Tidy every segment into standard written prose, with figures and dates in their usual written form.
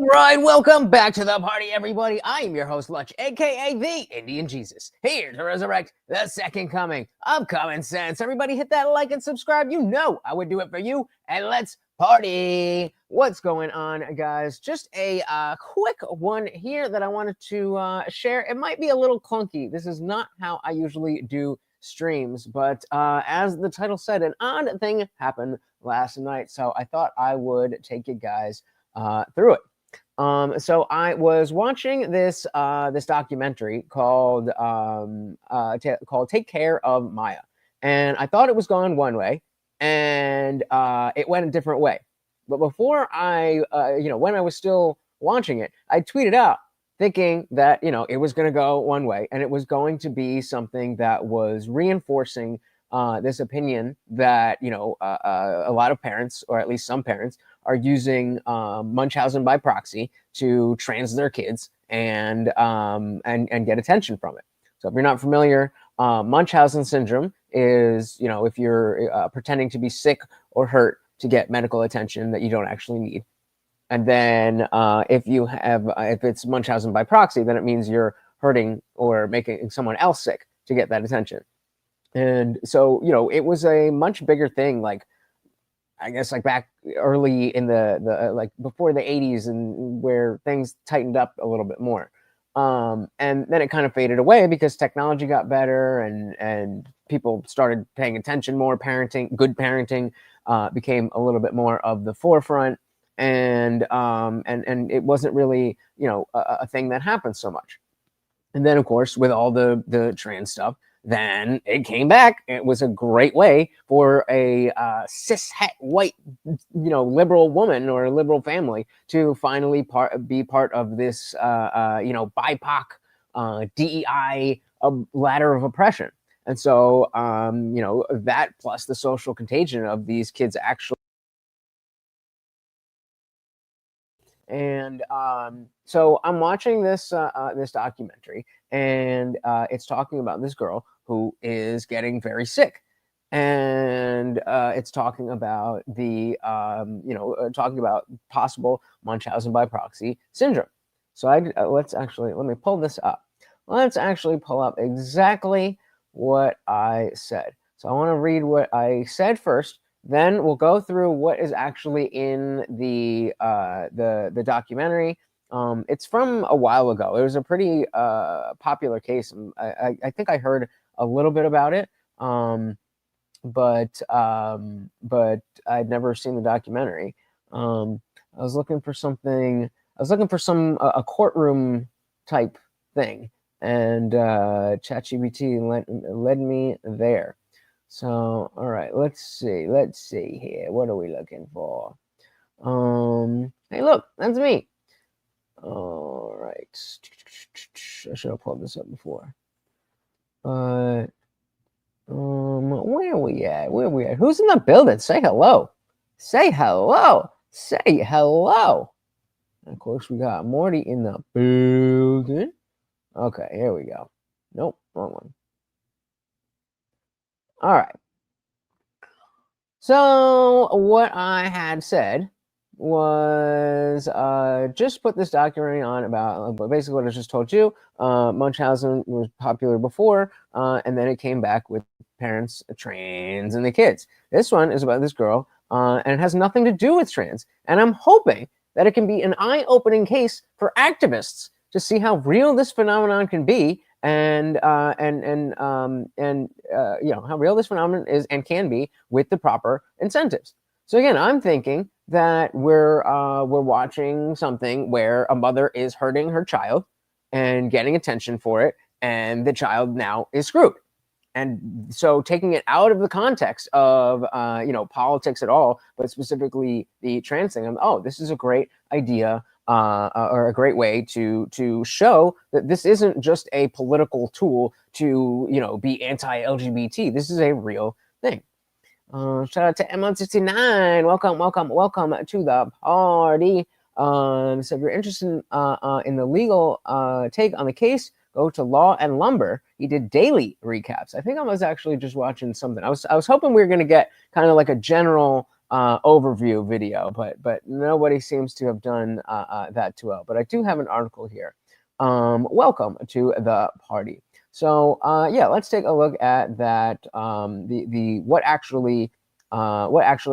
All right, welcome back to the party, everybody. I am your host, Lutch, aka the Indian Jesus, here to resurrect the second coming of common sense. Everybody hit that like and subscribe. You know I would do it for you, and let's party. What's going on, guys? Just a quick one here that I wanted to share. It might be a little clunky. This is not how I usually do streams, but as the title said, an odd thing happened last night, so I thought I would take you guys through it. So I was watching this documentary called "Take Care of Maya," and I thought it was going one way, and it went a different way. But before I, when I was still watching it, I tweeted out thinking that it was going to go one way, and it was going to be something that was reinforcing this opinion that a lot of parents, or at least some parents, are using Munchausen by proxy to trans their kids and get attention from it. So if you're not familiar, Munchausen syndrome is if you're pretending to be sick or hurt to get medical attention that you don't actually need. And then if it's Munchausen by proxy, then it means you're hurting or making someone else sick to get that attention. And so it was a much bigger thing, like I guess like back early in the like before the 80s, and where things tightened up a little bit more. And then it kind of faded away because technology got better and people started paying attention more. Good parenting became a little bit more of the forefront, and it wasn't really a thing that happened so much. And then of course with all the trans stuff, then it came back. It was a great way for a cis het white liberal woman or a liberal family to finally be part of this BIPOC DEI ladder of oppression. And so that plus the social contagion of these kids actually. And so I'm watching this this documentary, and it's talking about this girl who is getting very sick, and it's talking about the talking about possible Munchausen by proxy syndrome. So let me pull this up. Let's actually pull up exactly what I said. So I want to read what I said first. Then we'll go through what is actually in the documentary. It's from a while ago. It was a pretty popular case. I think I heard a little bit about it, but I'd never seen the documentary. I was looking for something. I was looking for a courtroom type thing, and ChatGPT led me there. So, all right, let's see here. What are we looking for? Hey, look, that's me. All right. I should have pulled this up before. But, where are we at? Who's in the building? Say hello. Say hello. Say hello. And of course, we got Morty in the building. Okay, here we go. Nope, wrong one. All right. So what I had said was just put this documentary on about basically what I just told you. Munchausen was popular before, and then it came back with parents trans and the kids. This one is about this girl, and it has nothing to do with trans. And I'm hoping that it can be an eye-opening case for activists to see how real this phenomenon can be. And how real this phenomenon is and can be with the proper incentives. So again, I'm thinking that we're watching something where a mother is hurting her child and getting attention for it, and the child now is screwed. And so taking it out of the context of politics at all, but specifically the trans thing, this is a great idea. Or a great way to show that this isn't just a political tool to be anti-LGBT. This is a real thing. Shout out to M169. Welcome to the party. So if you're interested in the legal take on the case, go to Law and Lumber. He did daily recaps. I think I was actually just watching something. I was hoping we were going to get kind of like a general overview video, but nobody seems to have done that too well. But I do have an article here. Welcome to the party. So yeah, let's take a look at that. The what actually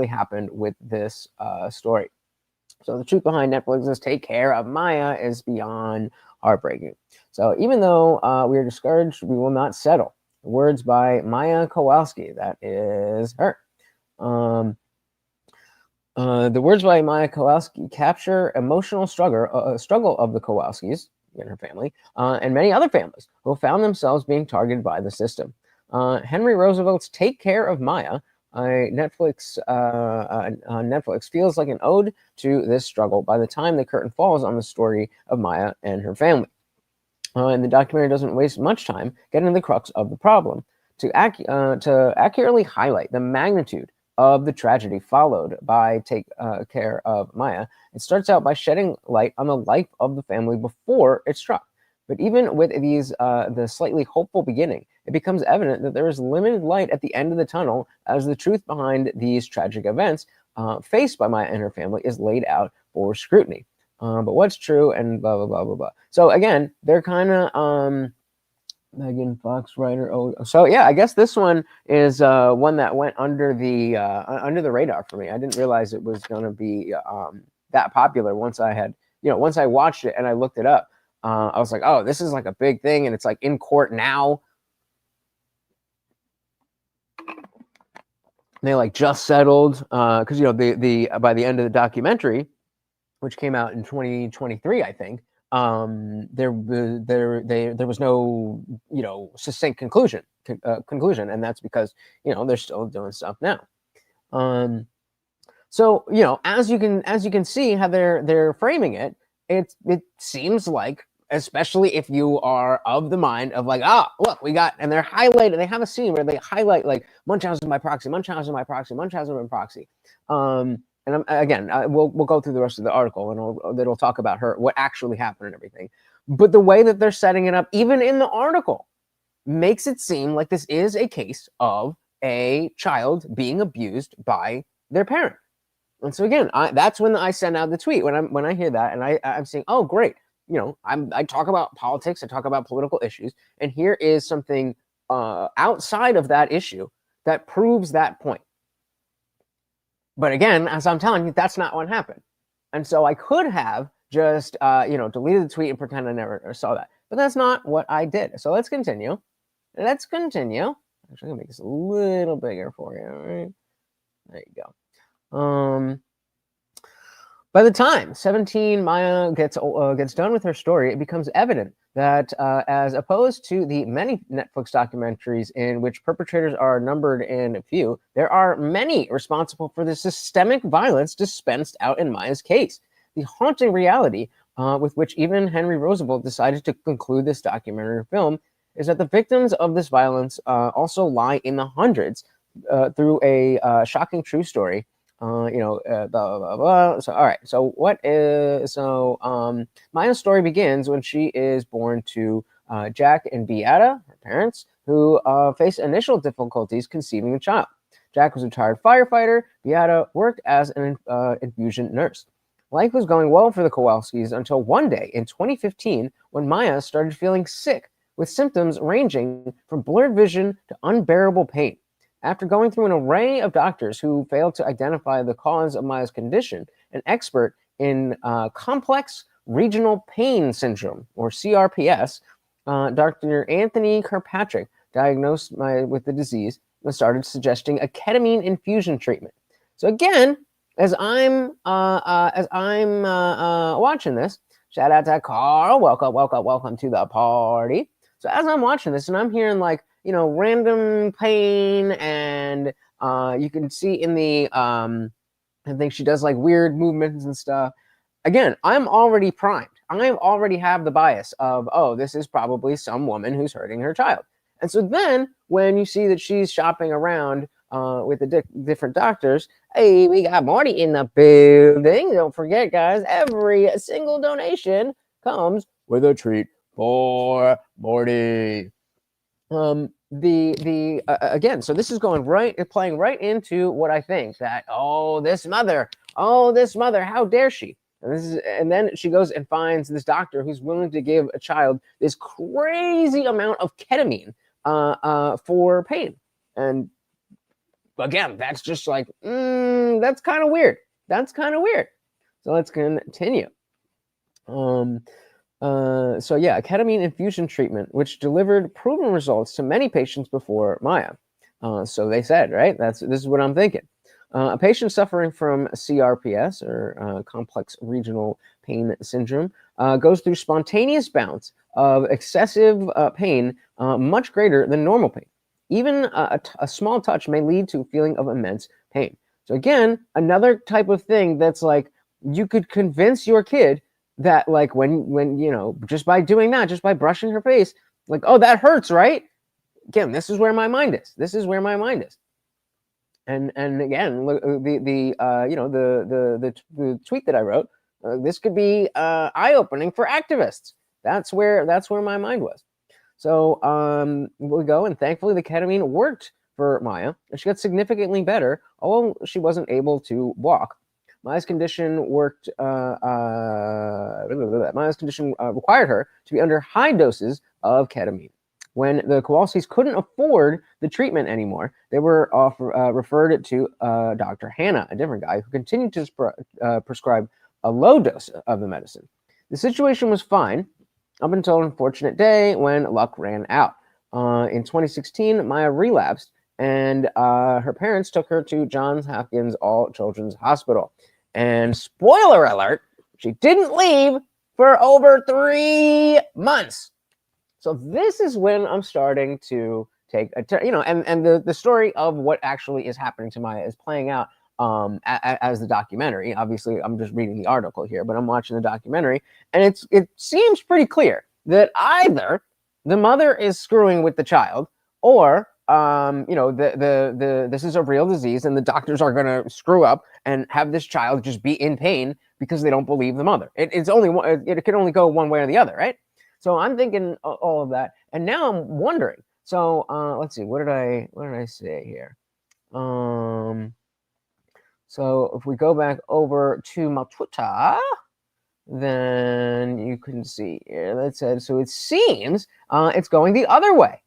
happened with this story. So the truth behind Netflix's take care of Maya is beyond heartbreaking. So even though we are discouraged, we will not settle. Words by Maya Kowalski. That is her. The words by Maya Kowalski capture emotional struggle of the Kowalskis and her family, and many other families who found themselves being targeted by the system. Henry Roosevelt's "Take Care of Maya" Netflix feels like an ode to this struggle by the time the curtain falls on the story of Maya and her family. And the documentary doesn't waste much time getting to the crux of the problem. To accurately highlight the magnitude of the tragedy followed by Take Care of Maya, it starts out by shedding light on the life of the family before it struck. But even with the slightly hopeful beginning, it becomes evident that there is limited light at the end of the tunnel as the truth behind these tragic events faced by Maya and her family is laid out for scrutiny. But what's true and blah, blah, blah, blah, blah. So again, they're kind of Megan Fox writer. Oh, so yeah, I guess this one is one that went under the radar for me. I didn't realize it was going to be that popular once I watched it and I looked it up. I was like, oh, this is like a big thing, and it's like in court now. They like just settled because the by the end of the documentary, which came out in 2023, I think, there was no succinct conclusion, and that's because they're still doing stuff now. So as you can see how they're framing it, it seems like, especially if you are of the mind of like, look, we got, and they're highlighted. They have a scene where they highlight like Munchausen by proxy, Munchausen by proxy, Munchausen by proxy. And we'll go through the rest of the article, and it'll talk about what actually happened and everything. But the way that they're setting it up, even in the article, makes it seem like this is a case of a child being abused by their parent. And so again, that's when I send out the tweet when I hear that, and I'm saying, oh great, I talk about politics, I talk about political issues, and here is something outside of that issue that proves that point. But again, as I'm telling you, that's not what happened. And so I could have just, deleted the tweet and pretend I never saw that. But that's not what I did. So let's continue. Actually, I'm going to make this a little bigger for you. All right? There you go. By the time 17 Maya gets done with her story, it becomes evident that as opposed to the many Netflix documentaries in which perpetrators are numbered in few, there are many responsible for the systemic violence dispensed out in Maya's case. The haunting reality with which even Henry Roosevelt decided to conclude this documentary film is that the victims of this violence also lie in the hundreds through a shocking true story. Blah, blah, blah. So, all right. So Maya's story begins when she is born to Jack and Beata, her parents, who face initial difficulties conceiving the child. Jack was a retired firefighter. Beata worked as an infusion nurse. Life was going well for the Kowalskis until one day in 2015 when Maya started feeling sick with symptoms ranging from blurred vision to unbearable pain. After going through an array of doctors who failed to identify the cause of Maya's condition, an expert in complex regional pain syndrome, or CRPS, Dr. Anthony Kirkpatrick, diagnosed Maya with the disease and started suggesting a ketamine infusion treatment. So again, as I'm watching this, shout out to Carl, welcome to the party. So as I'm watching this, and I'm hearing like, random pain, and you can see in the, I think she does like weird movements and stuff. Again, I'm already primed. I already have the bias of, oh, this is probably some woman who's hurting her child. And so then when you see that she's shopping around with the different doctors, hey, we got Marty in the building. Don't forget, guys, every single donation comes with a treat for Marty. again, so this is playing right into what I think, that this mother, how dare she? And then she goes and finds this doctor who's willing to give a child this crazy amount of ketamine for pain. And again, that's just like, that's kind of weird. That's kind of weird. So let's continue. So yeah, a ketamine infusion treatment, which delivered proven results to many patients before Maya. So they said, right? This is what I'm thinking. A patient suffering from CRPS, or complex regional pain syndrome, goes through spontaneous bouts of excessive pain, much greater than normal pain. Even a small touch may lead to a feeling of immense pain. So again, another type of thing that's like, you could convince your kid that, like, when just by doing that, just by brushing her face, like, oh, that hurts, right? Again, this is where my mind is. This is where my mind is. And again, look, the tweet that I wrote, this could be eye-opening for activists. That's where my mind was. So we go, and thankfully the ketamine worked for Maya, and she got significantly better, although she wasn't able to walk. Maya's condition required her to be under high doses of ketamine. When the Kowalskis couldn't afford the treatment anymore, they were referred to Dr. Hanna, a different guy, who continued to prescribe a low dose of the medicine. The situation was fine up until an unfortunate day when luck ran out. In 2016, Maya relapsed, and her parents took her to Johns Hopkins All Children's Hospital. And spoiler alert, she didn't leave for over 3 months. So this is when I'm starting to take and the story of what actually is happening to Maya is playing out as the documentary. Obviously, I'm just reading the article here, but I'm watching the documentary, and it seems pretty clear that either the mother is screwing with the child, or this is a real disease, and the doctors are going to screw up and have this child just be in pain because they don't believe the mother. It's only one. It can only go one way or the other, right? So I'm thinking all of that, and now I'm wondering. So let's see, what did I say here? So if we go back over to my Twitter, then you can see here that said, so it seems it's going the other way.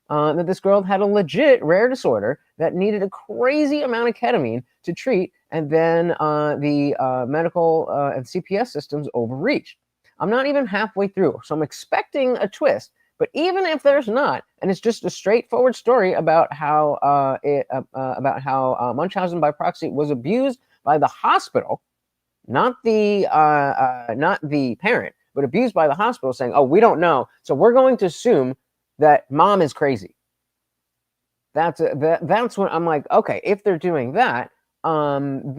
That this girl had a legit rare disorder that needed a crazy amount of ketamine to treat, and then the medical and CPS systems overreached. I'm not even halfway through, so I'm expecting a twist. But even if there's not, and it's just a straightforward story about how Munchausen by proxy was abused by the hospital, not the parent, but abused by the hospital, saying, "Oh, we don't know, so we're going to assume that mom is crazy." That's when I'm like, okay, if they're doing that, then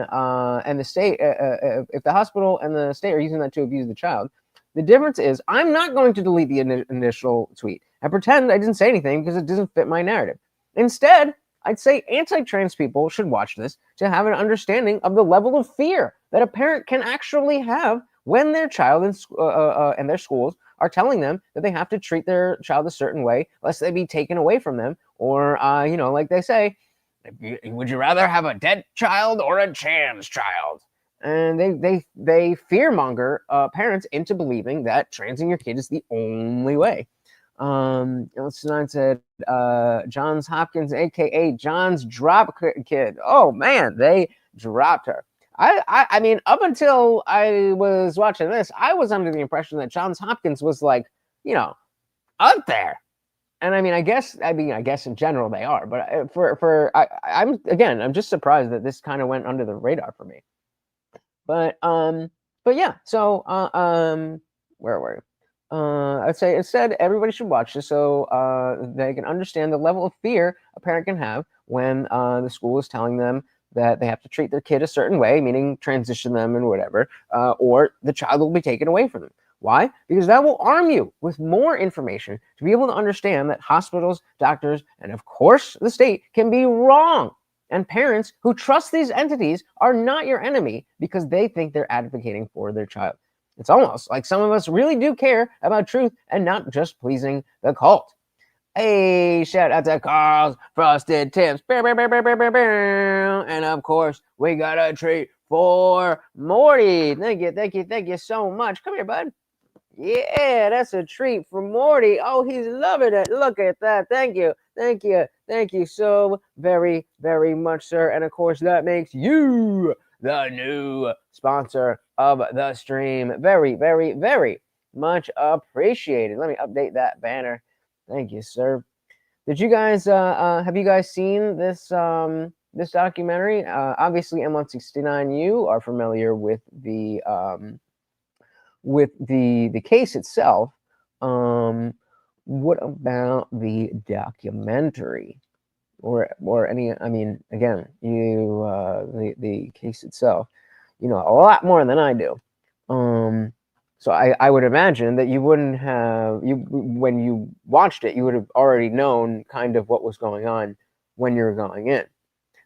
and the state, if the hospital and the state are using that to abuse the child, the difference is I'm not going to delete the initial tweet and pretend I didn't say anything because it doesn't fit my narrative. Instead, I'd say anti-trans people should watch this to have an understanding of the level of fear that a parent can actually have when their child and their schools are telling them that they have to treat their child a certain way, lest they be taken away from them, or like they say, would you rather have a dead child or a trans child? And they fearmonger parents into believing that transing your kid is the only way. Someone said Johns Hopkins, aka John's drop kid. Oh man, they dropped her. I mean, up until I was watching this, I was under the impression that Johns Hopkins was like, up there. And I guess in general they are, but I'm just surprised that this kind of went under the radar for me. But yeah. So where were we? I'd say instead everybody should watch this so they can understand the level of fear a parent can have when the school is telling them that they have to treat their kid a certain way, meaning transition them and whatever, or the child will be taken away from them. Why? Because that will arm you with more information to be able to understand that hospitals, doctors, and of course the state can be wrong. And parents who trust these entities are not your enemy because they think they're advocating for their child. It's almost like some of us really do care about truth and not just pleasing the cult. Hey, shout out to Carl's Frosted Tips. And of course, we got a treat for Morty. Thank you so much. Come here, bud. Yeah, that's a treat for Morty. Oh, he's loving it. Look at that. Thank you so very, very much, sir. And of course, that makes you the new sponsor of the stream. Very, very, very much appreciated. Let me update that banner. Thank you, sir. Did you guys have you guys seen this this documentary? Obviously, M169, you are familiar with the case itself. What about the documentary or any? I mean, again, you the case itself, you know a lot more than I do. So I would imagine that you wouldn't have when you watched it, you would have already known kind of what was going on when you were going in.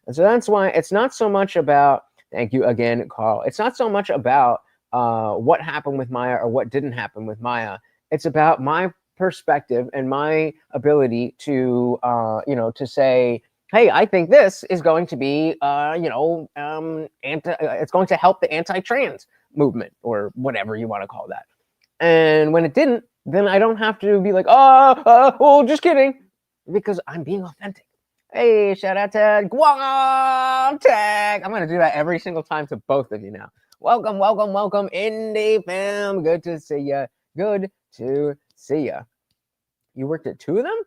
And so that's why it's not so much about, thank you again, Carl. It's not so much about what happened with Maya or what didn't happen with Maya. It's about my perspective and my ability to, to say, hey, I think this is going to be, it's going to help the anti-trans movement or whatever you want to call that. And when it didn't, then I don't have to be like, oh, just kidding, because I'm being authentic. Hey, shout out to Guam Tech. I'm going to do that every single time to both of you now. Welcome, Indie fam. Good to see ya. Good to see ya. You worked at two of them?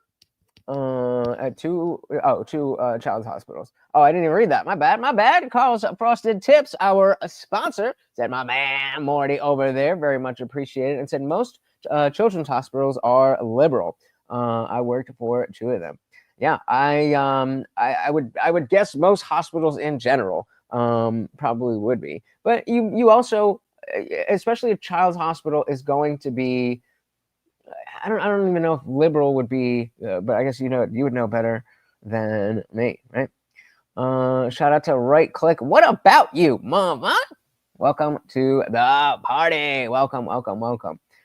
At two child's hospitals. Oh, I didn't even read that. My bad. Carl's Frosted Tips, our sponsor, said my man Morty over there, very much appreciated, and said most children's hospitals are liberal. I worked for two of them. Yeah, I would guess most hospitals in general probably would be, but you also, especially a child's hospital, is going to be. I don't even know if liberal would be, but I guess you would know better than me, right? Shout out to Right Click. What about you, mama? Welcome to the party. Welcome.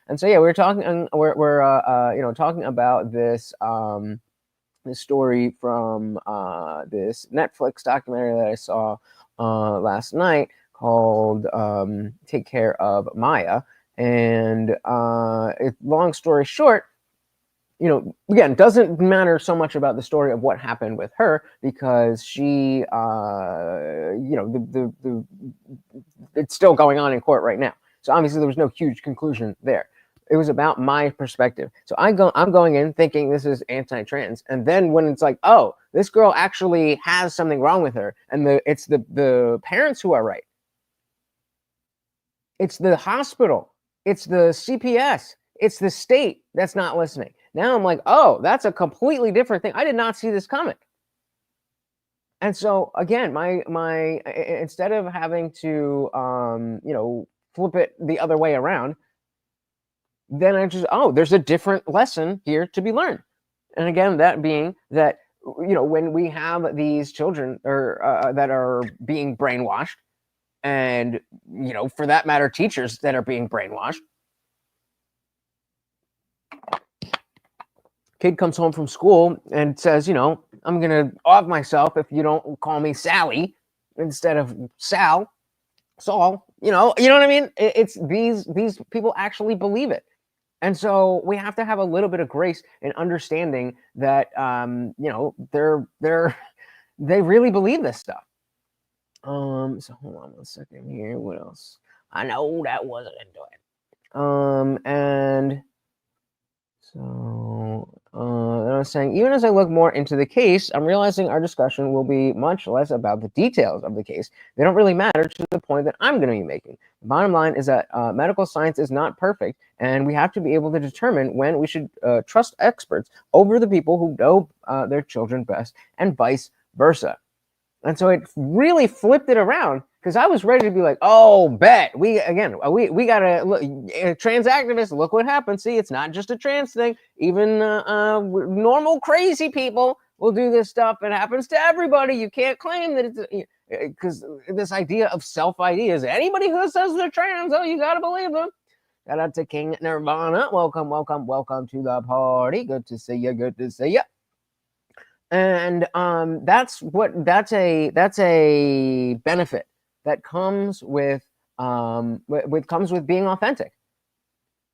And so yeah, we're talking. We're talking about this this story from this Netflix documentary that I saw last night called "Take Care of Maya." And long story short, again, doesn't matter so much about the story of what happened with her because she, it's still going on in court right now. So obviously there was no huge conclusion there. It was about my perspective. So I'm going in thinking this is anti-trans, and then when it's like, oh, this girl actually has something wrong with her, and it's the parents who are right. It's the hospital. It's the CPS. It's the state that's not listening. Now I'm like, oh, that's a completely different thing. I did not see this coming. And so again, my instead of having to flip it the other way around, then I just, there's a different lesson here to be learned. And again, that being that when we have these children that are being brainwashed, and for that matter, teachers that are being brainwashed. Kid comes home from school and says, I'm gonna off myself if you don't call me Sally instead of Saul. You know what I mean? It's these people actually believe it, and so we have to have a little bit of grace and understanding that they really believe this stuff. So hold on 1 second here. What else? I know that wasn't into it. And so I was saying, even as I look more into the case, I'm realizing our discussion will be much less about the details of the case. They don't really matter to the point that I'm going to be making. The bottom line is that medical science is not perfect, and we have to be able to determine when we should trust experts over the people who know their children best, and vice versa. And so it really flipped it around because I was ready to be like, oh, bet. We got to look, trans activists, look what happened. See, it's not just a trans thing. Even normal crazy people will do this stuff. It happens to everybody. You can't claim that it's because this idea of self-ID is anybody who says they're trans, you got to believe them. Shout out to King Nirvana. Welcome to the party. Good to see you. Good to see you. And that's a benefit that comes with being authentic.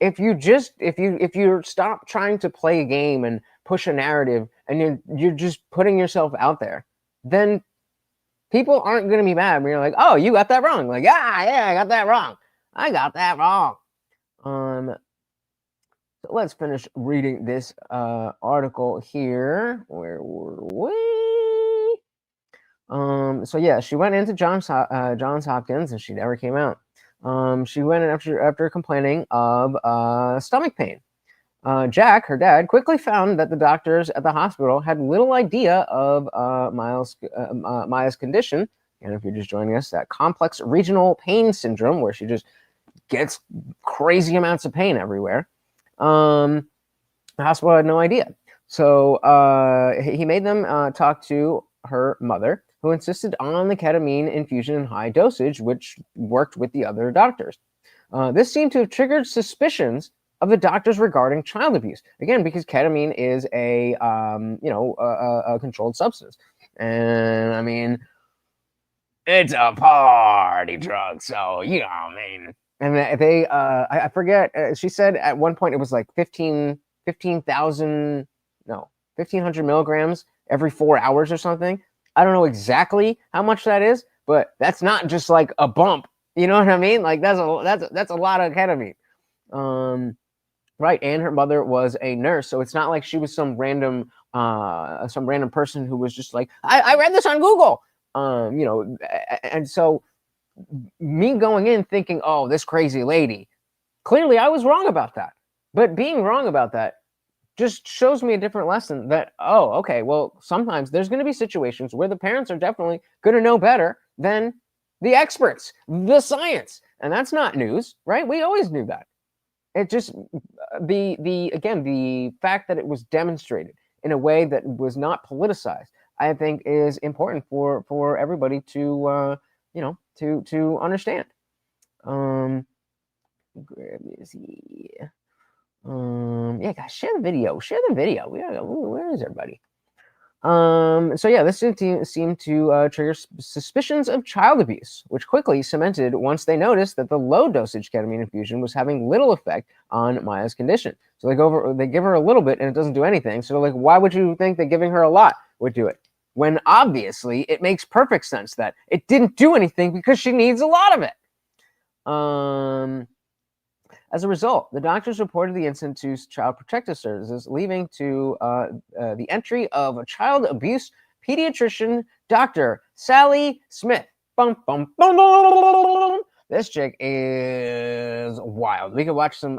If you stop trying to play a game and push a narrative, and you're just putting yourself out there, then people aren't going to be mad when you're like, oh, you got that wrong. Like, yeah, I got that wrong. So let's finish reading this article here. Where were we? So yeah, she went into Johns Hopkins and she never came out. She went in after complaining of stomach pain. Jack, her dad, quickly found that the doctors at the hospital had little idea of Maya's condition. And if you're just joining us, that complex regional pain syndrome, where she just gets crazy amounts of pain everywhere. The hospital had no idea. So he made them talk to her mother, who insisted on the ketamine infusion in high dosage, which worked with the other doctors. This seemed to have triggered suspicions of the doctors regarding child abuse. Again, because ketamine is a controlled substance. And I mean, it's a party drug, so you know what I mean. And they, I forget, she said at one point it was like 15,000, no, 1,500 milligrams every 4 hours or something. I don't know exactly how much that is, but that's not just like a bump. You know what I mean? Like that's a lot of ketamine. Right. And her mother was a nurse, so it's not like she was some random person who was just like, I read this on Google. And so me going in thinking, oh, this crazy lady, clearly I was wrong about that. But being wrong about that just shows me a different lesson that, oh, okay, well, sometimes there's going to be situations where the parents are definitely going to know better than the experts, the science. And that's not news, right? We always knew that. It just, the fact that it was demonstrated in a way that was not politicized, I think is important for everybody to, to understand. Where is he? Yeah, guys, share the video. Where is everybody? So yeah, this seemed to trigger suspicions of child abuse, which quickly cemented once they noticed that the low dosage ketamine infusion was having little effect on Maya's condition. So they give her a little bit and it doesn't do anything. So they're like, why would you think that giving her a lot would do it? When obviously it makes perfect sense that it didn't do anything because she needs a lot of it. As a result, the doctors reported the incident to Child Protective Services, leading to the entry of a child abuse pediatrician, Dr. Sally Smith. Bum, bum, bum, bum. This chick is wild. We could watch some.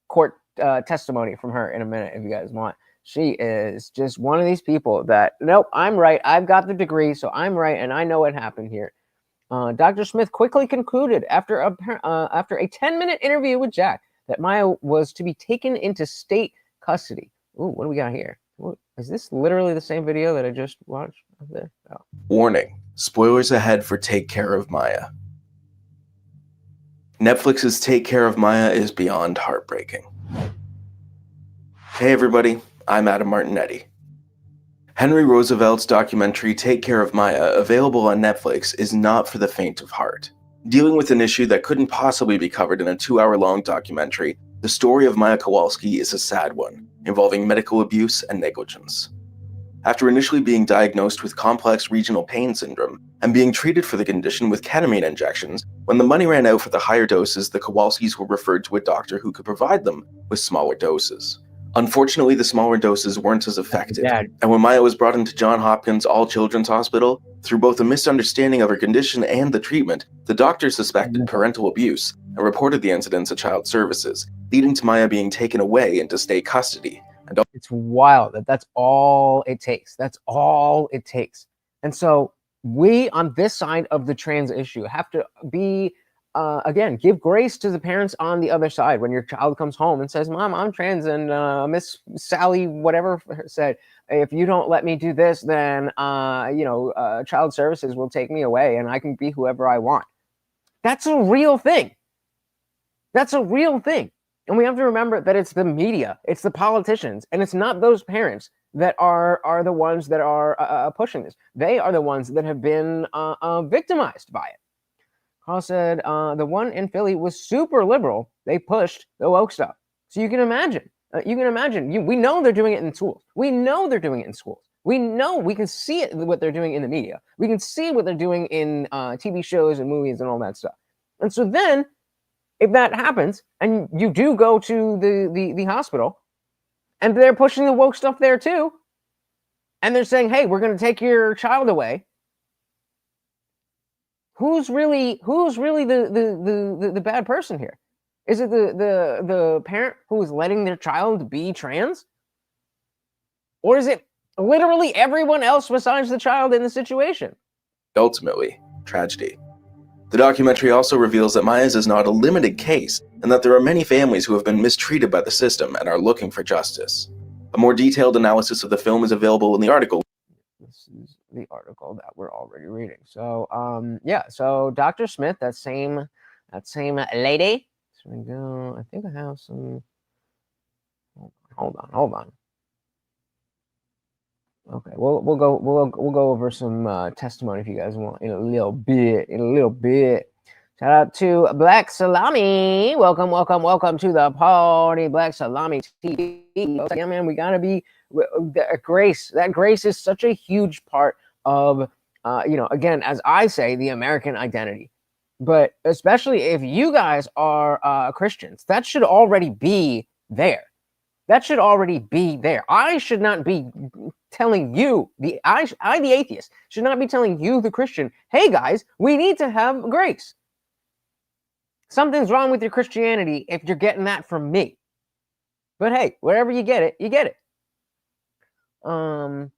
Court testimony from her in a minute if you guys want. She is just one of these people that, nope, I'm right. I've got the degree, so I'm right, and I know what happened here. Dr. Smith quickly concluded after a 10-minute interview with Jack that Maya was to be taken into state custody. Ooh, what do we got here? Is this literally the same video that I just watched? Oh. Warning, spoilers ahead for Take Care of Maya. Netflix's Take Care of Maya is beyond heartbreaking. Hey everybody, I'm Adam Martinetti. Henry Roosevelt's documentary Take Care of Maya, available on Netflix, is not for the faint of heart. Dealing with an issue that couldn't possibly be covered in a 2-hour-long documentary, the story of Maya Kowalski is a sad one, involving medical abuse and negligence. After initially being diagnosed with complex regional pain syndrome, and being treated for the condition with ketamine injections, when the money ran out for the higher doses, the Kowalskis were referred to a doctor who could provide them with smaller doses. Unfortunately, the smaller doses weren't as effective, and when Maya was brought into Johns Hopkins All Children's Hospital, through both a misunderstanding of her condition and the treatment, the doctors suspected parental abuse and reported the incident to Child Services, leading to Maya being taken away into state custody. And it's wild that's all it takes. That's all it takes. And so we, on this side of the trans issue, have to be again, give grace to the parents on the other side when your child comes home and says, Mom, I'm trans, and Miss Sally, whatever, said, if you don't let me do this, then Child Services will take me away and I can be whoever I want. That's a real thing. That's a real thing. And we have to remember that it's the media, it's the politicians, and it's not those parents that are the ones that are pushing this. They are the ones that have been victimized by it. Carl said the one in Philly was super liberal. They pushed the woke stuff. So you can imagine. We know they're doing it in schools. We know they're doing it in schools. We know, we can see it, what they're doing in the media. We can see what they're doing in TV shows and movies and all that stuff. And so then, if that happens, and you do go to the hospital, and they're pushing the woke stuff there too, and they're saying, hey, we're going to take your child away, who's really the bad person here? Is it the parent who is letting their child be trans? Or is it literally everyone else besides the child in the situation? Ultimately, tragedy. The documentary also reveals that Maya's is not a limited case, and that there are many families who have been mistreated by the system and are looking for justice. A more detailed analysis of the film is available in the article. This is the article that we're already reading. So, yeah. So Dr. Smith, that same lady. So we go. I think I have some. Hold on. Okay, we'll go over some testimony if you guys want in a little bit. Shout out to Black Salami. Welcome to the party, Black Salami TV. Yeah, man, we gotta be grace. That grace is such a huge part of, again, as I say, the American identity. But especially if you guys are Christians, that should already be there. That should already be there. I should not be telling you, the atheist, should not be telling you, the Christian, hey guys, we need to have grace. Something's wrong with your Christianity if you're getting that from me. But hey, wherever you get it, you get it. So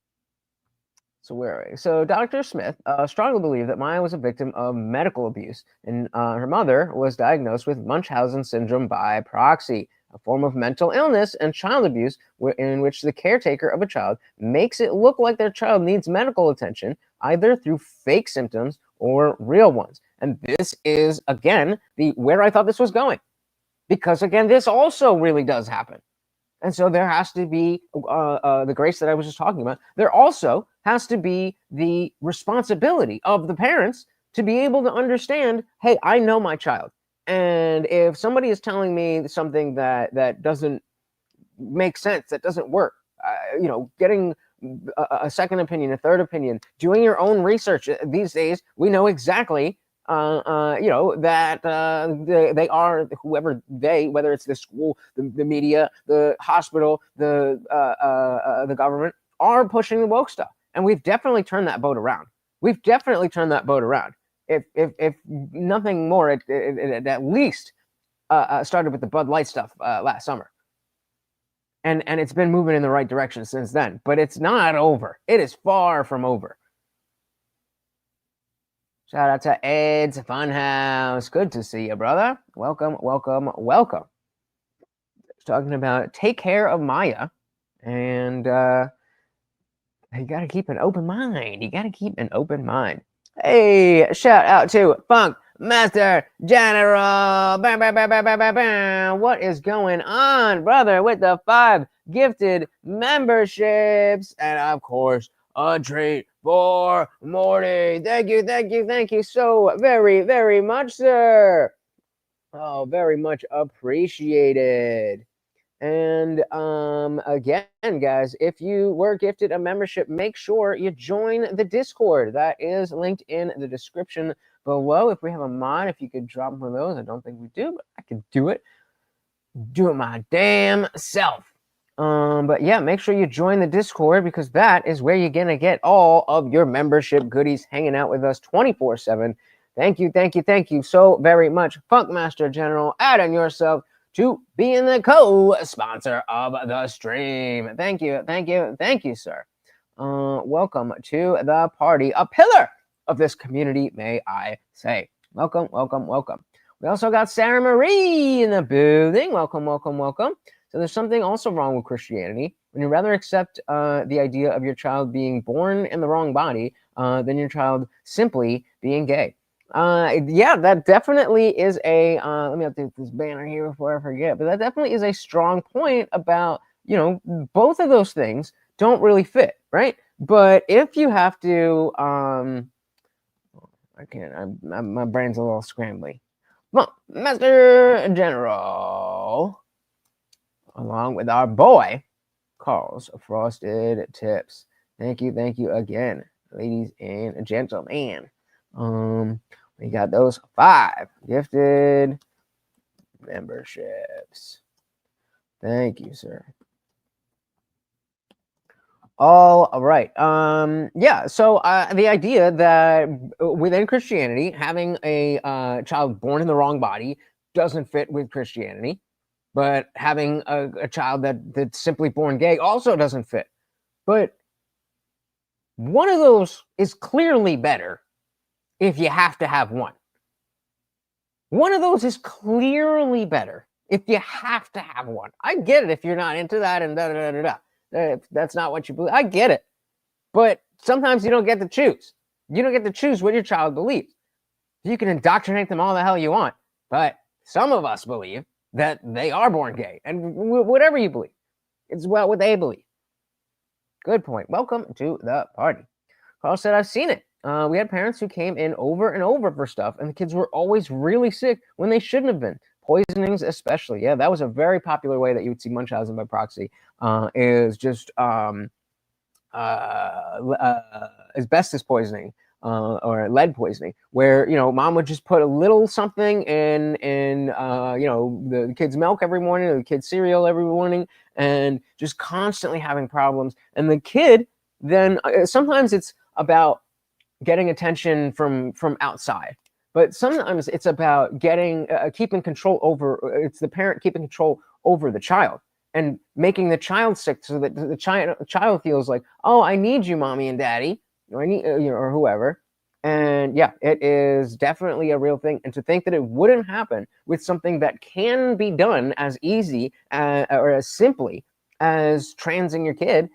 where are we? So Dr. Smith strongly believed that Maya was a victim of medical abuse, and her mother was diagnosed with Munchausen syndrome by proxy, a form of mental illness and child abuse in which the caretaker of a child makes it look like their child needs medical attention, either through fake symptoms or real ones. And this is, again, where I thought this was going. Because, again, this also really does happen. And so there has to be the grace that I was just talking about. There also has to be the responsibility of the parents to be able to understand, hey, I know my child. And if somebody is telling me something that doesn't make sense, that doesn't work, getting a second opinion, a third opinion, doing your own research. These days, we know exactly, that they are, whoever they, whether it's the school, the media, the hospital, the government, are pushing the woke stuff. And we've definitely turned that boat around. If nothing more, it at least started with the Bud Light stuff last summer. And it's been moving in the right direction since then. But it's not over. It is far from over. Shout out to Ed's Funhouse. Good to see you, brother. Welcome. Talking about take care of Maya. And you got to keep an open mind. Hey, shout out to Funk Master General. Bam, bam, bam, bam, bam, bam, bam. What is going on, brother, with the 5 gifted memberships? And of course, a treat for Morty. Thank you so very, very much, sir. Oh, very much appreciated. And again, guys, if you were gifted a membership, make sure you join the Discord. That is linked in the description below. If we have a mod, if you could drop one of those. I don't think we do, but I can do it. Do it my damn self. But yeah, make sure you join the Discord, because that is where you're gonna get all of your membership goodies, hanging out with us 24/7. Thank you so very much, Funkmaster General. Adding yourself to being the co-sponsor of the stream. Thank you, sir. Welcome to the party, a pillar of this community, may I say. Welcome. We also got Sarah Marie in the building. Welcome. So there's something also wrong with Christianity. When you rather accept the idea of your child being born in the wrong body than your child simply being gay. Yeah, that definitely is a. Let me update this banner here before I forget. But that definitely is a strong point about, both of those things don't really fit, right? But if you have to, I can't. My brain's a little scrambly. Well, Master General, along with our boy, Carl's Frosted Tips. Thank you again, ladies and gentlemen. We got those 5 gifted memberships. Thank you, sir. All right. Yeah. So the idea that within Christianity, having a child born in the wrong body doesn't fit with Christianity, but having a child that's simply born gay also doesn't fit. But one of those is clearly better if you have to have one. One of those is clearly better if you have to have one. I get it if you're not into that and da-da-da-da-da. If that's not what you believe. I get it. But sometimes you don't get to choose. You don't get to choose what your child believes. You can indoctrinate them all the hell you want. But some of us believe that they are born gay. And whatever you believe, it's what they believe. Good point. Welcome to the party. Carl said, I've seen it. We had parents who came in over and over for stuff, and the kids were always really sick when they shouldn't have been. Poisonings especially. Yeah, that was a very popular way that you would see Munchausen by proxy, is just asbestos poisoning or lead poisoning, where mom would just put a little something in the kid's milk every morning, or the kid's cereal every morning, and just constantly having problems. And the kid then sometimes it's about getting attention from outside, but sometimes it's about getting keeping control over. It's the parent keeping control over the child and making the child sick, so that the child feels like, oh, I need you, mommy and daddy, or I need or whoever. And yeah, it is definitely a real thing. And to think that it wouldn't happen with something that can be done as easy or as simply as transing your kid,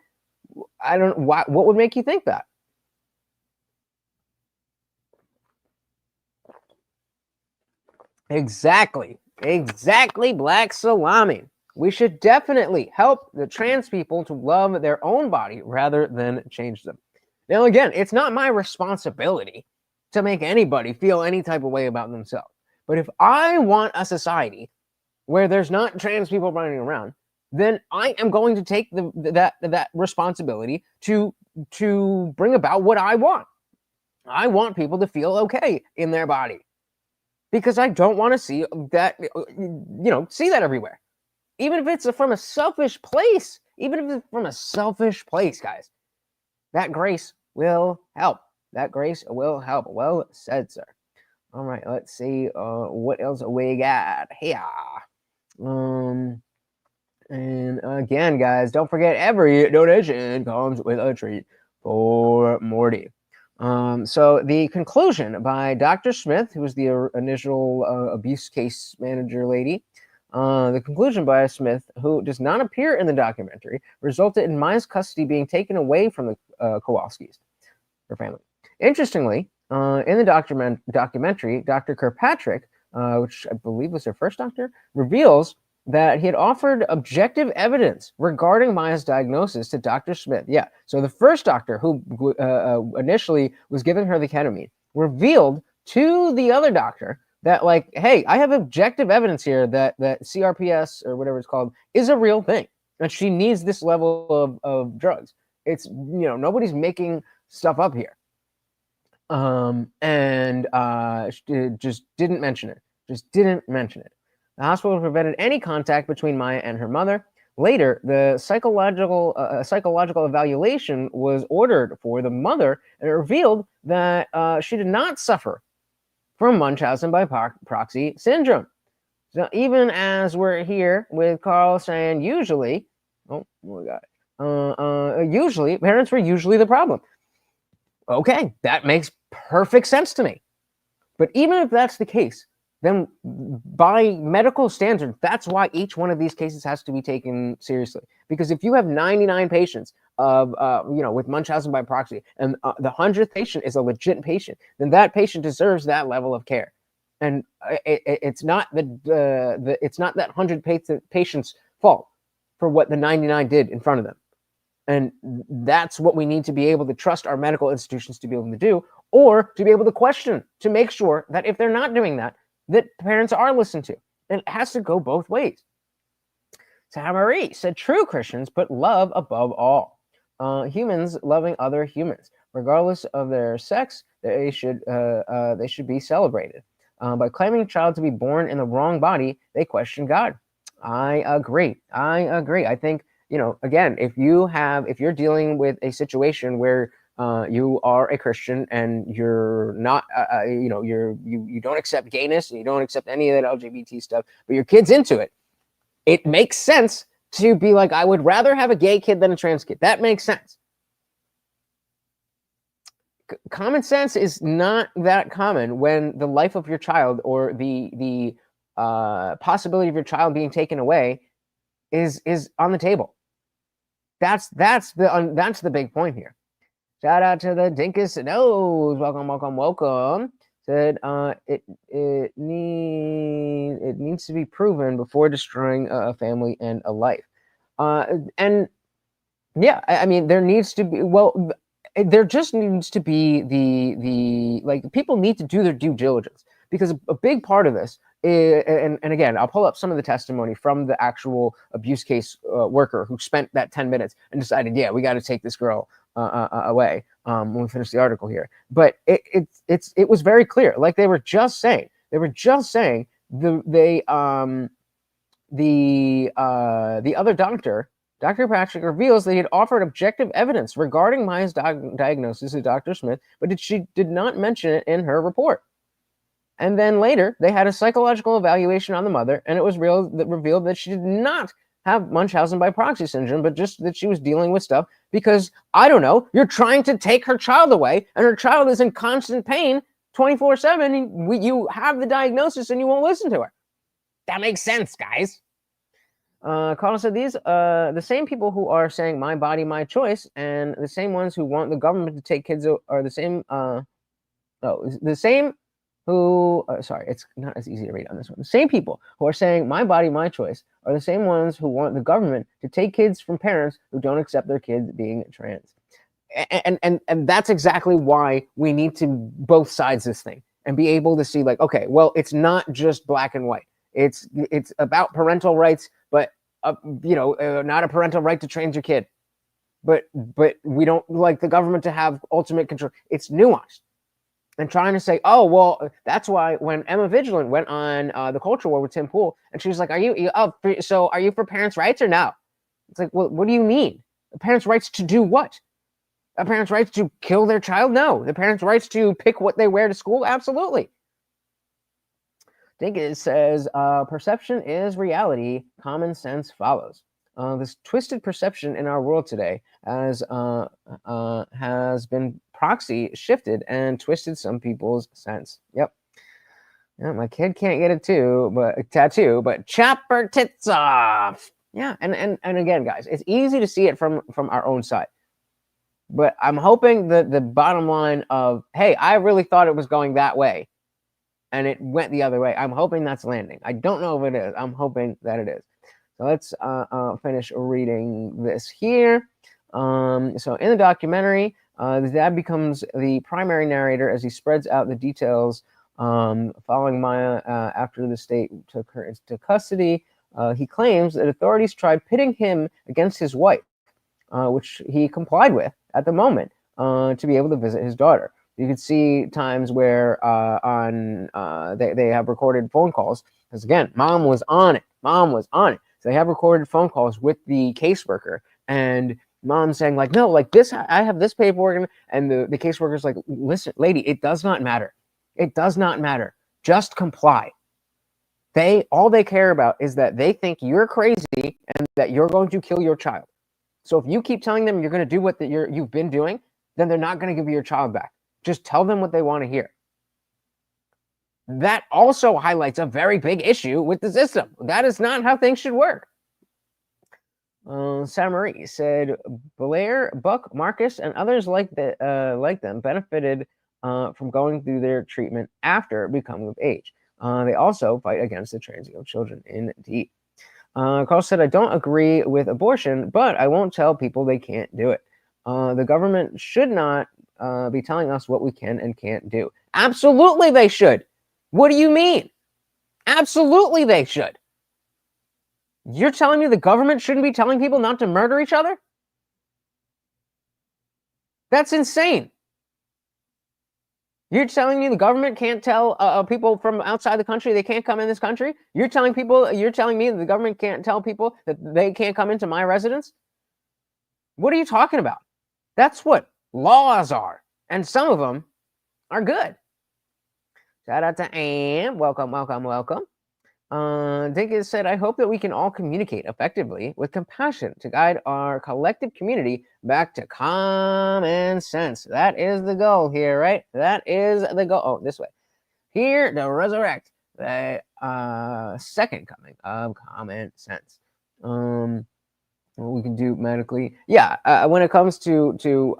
I don't know what would make you think that. Exactly, Black Salami. We should definitely help the trans people to love their own body rather than change them. Now, again, it's not my responsibility to make anybody feel any type of way about themselves. But if I want a society where there's not trans people running around, then I am going to take that responsibility to bring about what I want. I want people to feel okay in their body, because I don't want to see that, see that everywhere. Even if it's from a selfish place, guys, that grace will help. Well said, sir. All right, let's see what else we got here. And again, guys, don't forget, every donation comes with a treat for Morty. So the conclusion by Dr. Smith, who was the initial abuse case manager lady, the conclusion by Smith, who does not appear in the documentary, resulted in Maya's custody being taken away from the Kowalskis, her family. Interestingly, in the documentary, Dr. Kirkpatrick, which I believe was her first doctor, reveals that he had offered objective evidence regarding Maya's diagnosis to Dr. Smith. Yeah, so the first doctor who initially was giving her the ketamine revealed to the other doctor that, like, hey, I have objective evidence here that CRPS, or whatever it's called, is a real thing, and she needs this level of drugs. It's, nobody's making stuff up here. Just didn't mention it. The hospital prevented any contact between Maya and her mother. Later, the psychological evaluation was ordered for the mother, and it revealed that she did not suffer from Munchausen by proxy syndrome. So even as we're here with Carl saying usually, usually parents were usually the problem. Okay, that makes perfect sense to me. But even if that's the case, then by medical standard, that's why each one of these cases has to be taken seriously. Because if you have 99 patients of, with Munchausen by proxy, and the 100th patient is a legit patient, then that patient deserves that level of care. And it's not it's not that 100 patients' fault for what the 99 did in front of them. And that's what we need to be able to trust our medical institutions to be able to do, or to be able to question, to make sure that if they're not doing that, that parents are listened to. And it has to go both ways. Marie said, true Christians put love above all. Humans loving other humans, regardless of their sex, they should be celebrated. By claiming a child to be born in the wrong body, they question God. I agree. I think, again, if you're dealing with a situation where you are a Christian and you're not, you don't accept gayness and you don't accept any of that LGBT stuff, but your kid's into it, it makes sense to be like, I would rather have a gay kid than a trans kid. That makes sense. Common sense is not that common when the life of your child or the possibility of your child being taken away is on the table. That's the big point here. Shout out to the Dinkus Knows. Welcome. Said it needs to be proven before destroying a family and a life. And yeah, I mean, there needs to be, there just needs to be the people need to do their due diligence, because a big part of this is, and again, I'll pull up some of the testimony from the actual abuse case worker who spent that 10 minutes and decided, yeah, we got to take this girl away when we finish the article here. But it was very clear, like they were just saying the other doctor, Dr. Patrick, reveals that he had offered objective evidence regarding Maya's diagnosis to Dr. Smith, but she did not mention it in her report. And then later, they had a psychological evaluation on the mother, and it was revealed that she did not have Munchausen by proxy syndrome, but just that she was dealing with stuff because, I don't know, you're trying to take her child away, and her child is in constant pain 24/7. You have the diagnosis, and you won't listen to her. That makes sense, guys. Carl said, these the same people who are saying my body, my choice, and the same ones who want the government to take kids are the same. The same who, sorry, it's not as easy to read on this one. The same people who are saying my body, my choice are the same ones who want the government to take kids from parents who don't accept their kids being trans. And that's exactly why we need to both sides this thing and be able to see, like, okay, well, it's not just black and white. It's about parental rights, but not a parental right to trans your kid. But we don't like the government to have ultimate control. It's nuanced. And trying to say, oh, well, that's why when Emma Vigilant went on the Culture War with Tim Pool, and she was like, are you for parents' rights or no? It's like, well, what do you mean? The parents' rights to do what? The parents' rights to kill their child? No. The parents' rights to pick what they wear to school? Absolutely. I think it says, perception is reality, common sense follows. This twisted perception in our world today has been proxy shifted and twisted some people's sense. Yep. Yeah, my kid can't get a tattoo, but chop her tits off. Yeah, and again, guys, it's easy to see it from our own side. But I'm hoping that the bottom line of, hey, I really thought it was going that way, and it went the other way. I'm hoping that's landing. I don't know if it is. I'm hoping that it is. So let's finish reading this here. So in the documentary, the dad becomes the primary narrator as he spreads out the details following Maya after the state took her into custody. He claims that authorities tried pitting him against his wife, which he complied with at the moment to be able to visit his daughter. You could see times where they have recorded phone calls, because again, mom was on it. So they have recorded phone calls with the caseworker, and mom saying, like, no, like this, I have this paperwork, and the caseworker's like, listen, lady, it does not matter. It does not matter. Just comply. All they care about is that they think you're crazy and that you're going to kill your child. So if you keep telling them you're going to do what you've been doing, then they're not going to give you your child back. Just tell them what they want to hear. that also highlights a very big issue with the system. That is not how things should work. Marie said Blair, Buck, Marcus, and others like them benefited from going through their treatment after becoming of age. They also fight against the transing of children, indeed. Carl said, I don't agree with abortion, but I won't tell people they can't do it. The government should not be telling us what we can and can't do. Absolutely, they should. What do you mean? Absolutely, they should. You're telling me the government shouldn't be telling people not to murder each other? That's insane. You're telling me the government can't tell people from outside the country they can't come in this country? You're telling me that the government can't tell people that they can't come into my residence? What are you talking about? That's what laws are. And some of them are good. Shout out to Anne. Welcome, welcome, welcome. Dinkins said, I hope that we can all communicate effectively with compassion to guide our collective community back to common sense. That is the goal here, right? That is the goal. Oh, this way. Here to resurrect the second coming of common sense. What we can do medically. Yeah, when it comes to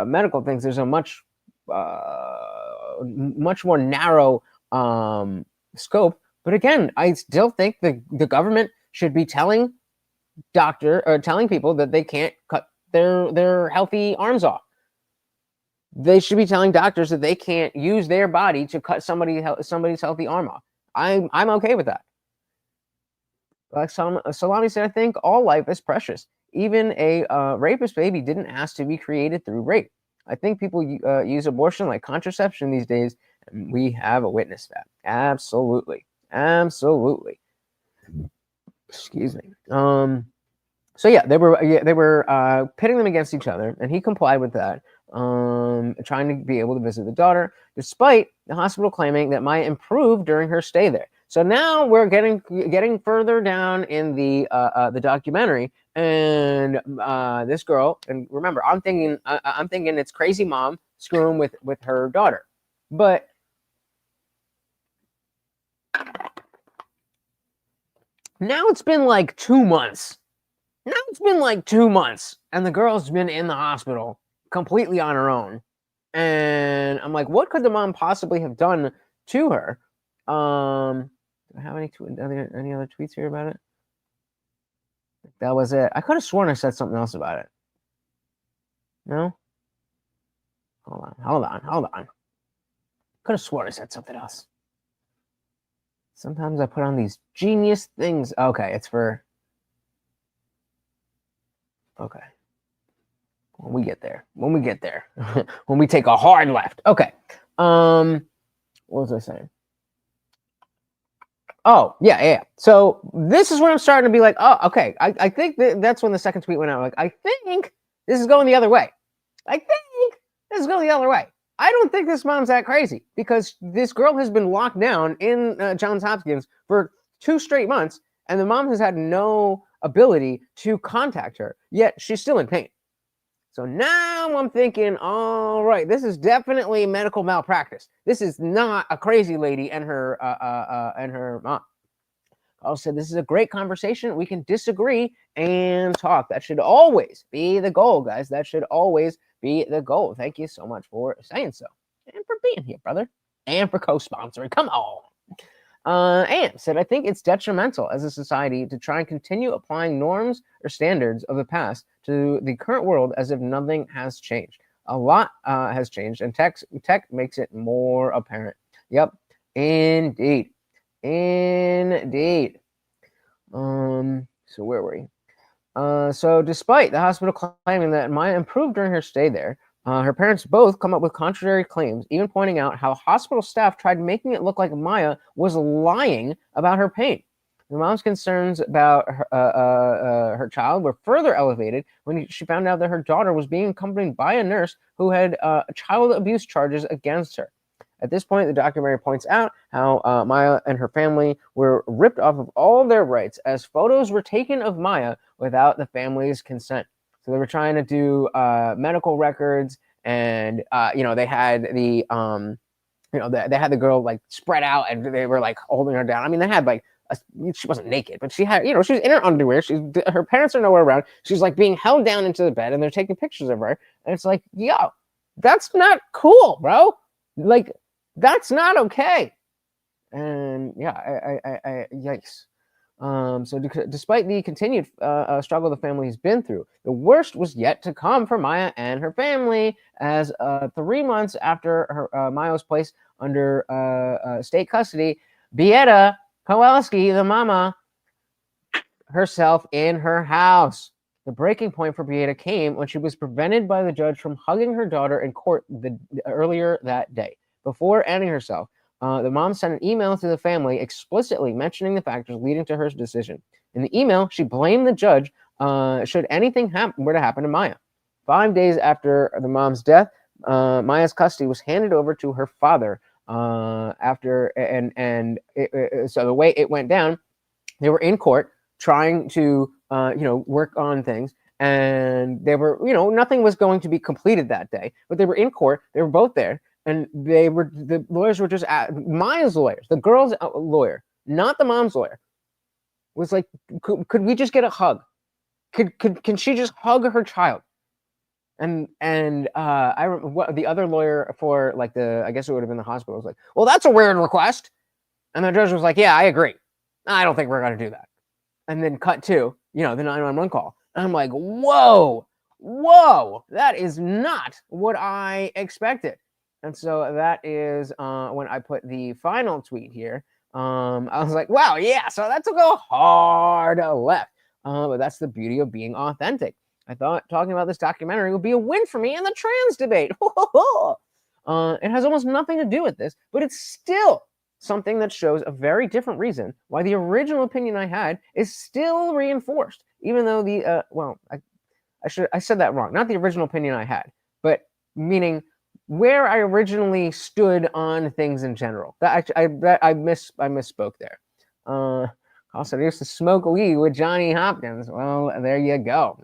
medical things, there's a much more narrow scope. But again, I still think the government should be telling people that they can't cut their healthy arms off. They should be telling doctors that they can't use their body to cut somebody's healthy arm off. I'm okay with that. Like Salami said, I think all life is precious. Even a rapist baby didn't ask to be created through rape. I think people use abortion like contraception these days, and we have witnessed that. Absolutely. Absolutely. Excuse me. So yeah, they were pitting them against each other, and he complied with that, trying to be able to visit the daughter, despite the hospital claiming that Maya improved during her stay there. So now we're getting further down in the documentary, and this girl, and remember, I'm thinking it's crazy mom screwing with her daughter, but now it's been like 2 months. And the girl's been in the hospital completely on her own. And I'm like, what could the mom possibly have done to her? Do I have any other tweets here about it? That was it. I could have sworn I said something else about it. No? Hold on. Could have sworn I said something else. Sometimes I put on these genius things. Okay, it's for... Okay. When we get there. When we take a hard left. Okay. What was I saying? Oh, yeah. So this is when I'm starting to be like, oh, okay. I think that's when the second tweet went out. Like, I think this is going the other way. I don't think this mom's that crazy, because this girl has been locked down in Johns Hopkins for 2 straight months, and the mom has had no ability to contact her, yet she's still in pain. So now I'm thinking, all right, this is definitely medical malpractice. This is not a crazy lady and her mom. I said, this is a great conversation. We can disagree and talk. That should always be the goal, guys. That should always be the goal. Thank you so much for saying so, and for being here, brother, and for co-sponsoring. Come on. And said, I think it's detrimental as a society to try and continue applying norms or standards of the past to the current world as if nothing has changed. A lot has changed, and tech makes it more apparent. Yep, indeed. So where were we? So despite the hospital claiming that Maya improved during her stay there, her parents both come up with contrary claims, even pointing out how hospital staff tried making it look like Maya was lying about her pain. The mom's concerns about her child were further elevated when she found out that her daughter was being accompanied by a nurse who had child abuse charges against her. At this point, the documentary points out how Maya and her family were ripped off of all their rights, as photos were taken of Maya without the family's consent. So they were trying to do medical records, and they had the they had the girl like spread out and they were like holding her down. I mean, they had like she wasn't naked, but she had, she was in her underwear. Her parents are nowhere around. She's like being held down into the bed, and they're taking pictures of her. And it's like, yo, that's not cool, bro. Like, that's not okay. And yeah, I yikes. So despite the continued struggle the family has been through, the worst was yet to come for Maya and her family, as 3 months after Maya was placed under state custody, Beata Kowalski, the mama, herself in her house. The breaking point for Beata came when she was prevented by the judge from hugging her daughter in court earlier that day. Before ending herself, the mom sent an email to the family explicitly mentioning the factors leading to her decision. In the email, she blamed the judge should anything were to happen to Maya. 5 days after the mom's death, Maya's custody was handed over to her father. So the way it went down, they were in court trying to work on things, and they were, nothing was going to be completed that day, but they were in court. They were both there, and the lawyers were just Maya's lawyers, the girl's lawyer, not the mom's lawyer, was like, could we just get a hug? Can she just hug her child? And I remember the other lawyer for like I guess it would have been the hospital, was like, well, that's a weird request. And the judge was like, yeah, I agree. I don't think we're going to do that. And then cut to, the 911 call. And I'm like, whoa, that is not what I expected. And so that is when I put the final tweet here. I was like, wow, yeah, so that took a hard left. But that's the beauty of being authentic. I thought talking about this documentary would be a win for me in the trans debate. It has almost nothing to do with this, but it's still something that shows a very different reason why the original opinion I had is still reinforced, even though I said that wrong. Not the original opinion I had, but meaning where I originally stood on things in general. I misspoke there. Also, I used to smoke weed with Johnny Hopkins. Well, there you go.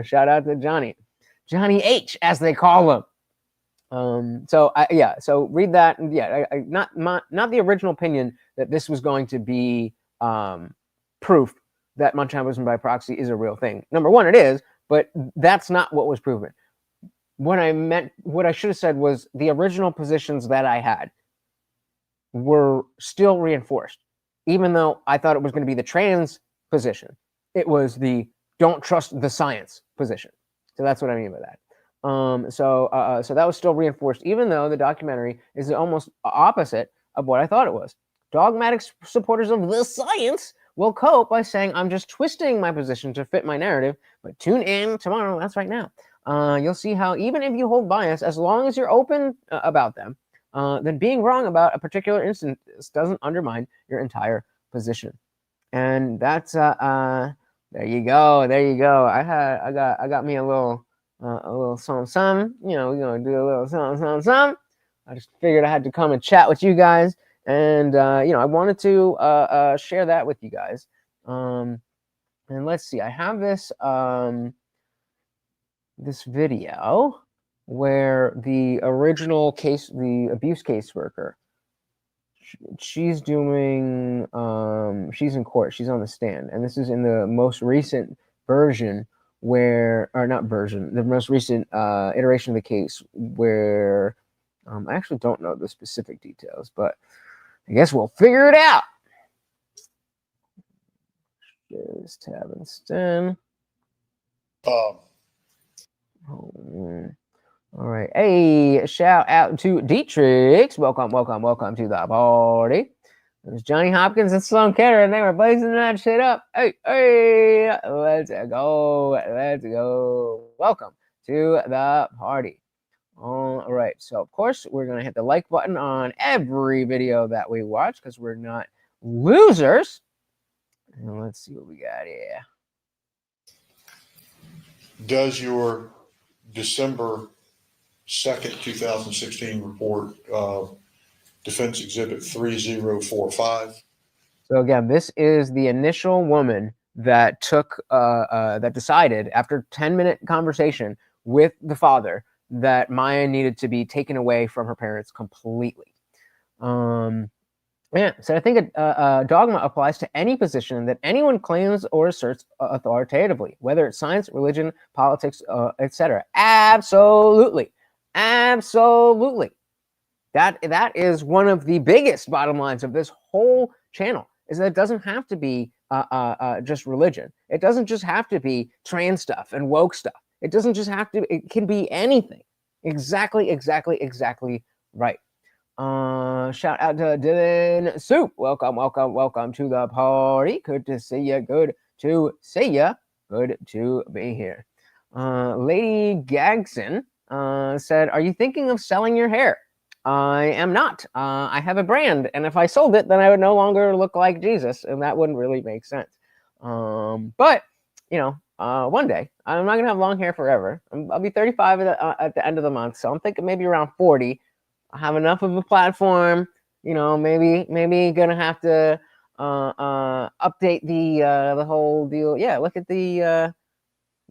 Shout out to Johnny H, as they call him. So read that. And not the original opinion that this was going to be proof that Munchausen by proxy is a real thing. Number one, it is, but that's not what was proven. What I should have said was the original positions that I had were still reinforced, even though I thought it was going to be the trans position. It was the don't trust the science position. So that's what I mean by that. So that was still reinforced, even though the documentary is almost opposite of what I thought it was. Dogmatic supporters of the science will cope by saying, I'm just twisting my position to fit my narrative, but tune in tomorrow, that's right now. You'll see how even if you hold bias, as long as you're open about them, then being wrong about a particular instance doesn't undermine your entire position. And that's, there you go. I got me a little something, we're gonna do a little something. I just figured I had to come and chat with you guys, and I wanted to share that with you guys. And let's see, I have this this video where the original case, the abuse caseworker, she's doing she's in court, she's on the stand, and this is in the most recent version the most recent iteration of the case, where I actually don't know the specific details, but I guess we'll figure it out. Just tab instead. All right. Hey, shout out to Dietrich. Welcome to the party. There's Johnny Hopkins and Sloan Kettering, and they were blazing that shit up. Hey, let's go. Welcome to the party. All right. So, of course, we're going to hit the like button on every video that we watch, because we're not losers. And let's see what we got here. Does your December 2nd, 2016 report, Defense Exhibit 3045. So again, this is the initial woman that that decided after 10-minute conversation with the father that Maya needed to be taken away from her parents completely. Yeah, so I think a dogma applies to any position that anyone claims or asserts authoritatively, whether it's science, religion, politics, etc. Absolutely, absolutely. That is one of the biggest bottom lines of this whole channel, is that it doesn't have to be just religion. It doesn't just have to be trans stuff and woke stuff. It doesn't just have to. It can be anything. Exactly right. Shout out to Dylan Soup. Welcome to the party. Good to see you. Good to be here. Lady Gagson said, "Are you thinking of selling your hair?" I am not. I have a brand, and if I sold it, then I would no longer look like Jesus, and that wouldn't really make sense. But one day I'm not gonna have long hair forever. I'll be 35 at the end of the month, so I'm thinking maybe around 40. I have enough of a platform. Maybe gonna have to update the whole deal. Yeah, look at the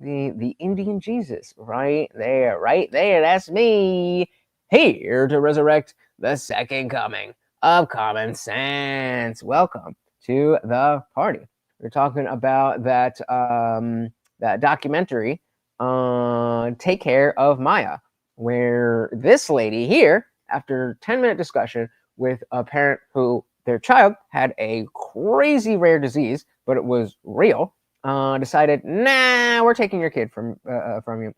Indian Jesus right there. That's me, here to resurrect the second coming of common sense. Welcome to the party. We're talking about that documentary, Take Care of Maya, where this lady here, after 10-minute discussion with a parent who their child had a crazy rare disease, but it was real, decided, nah, we're taking your kid from you.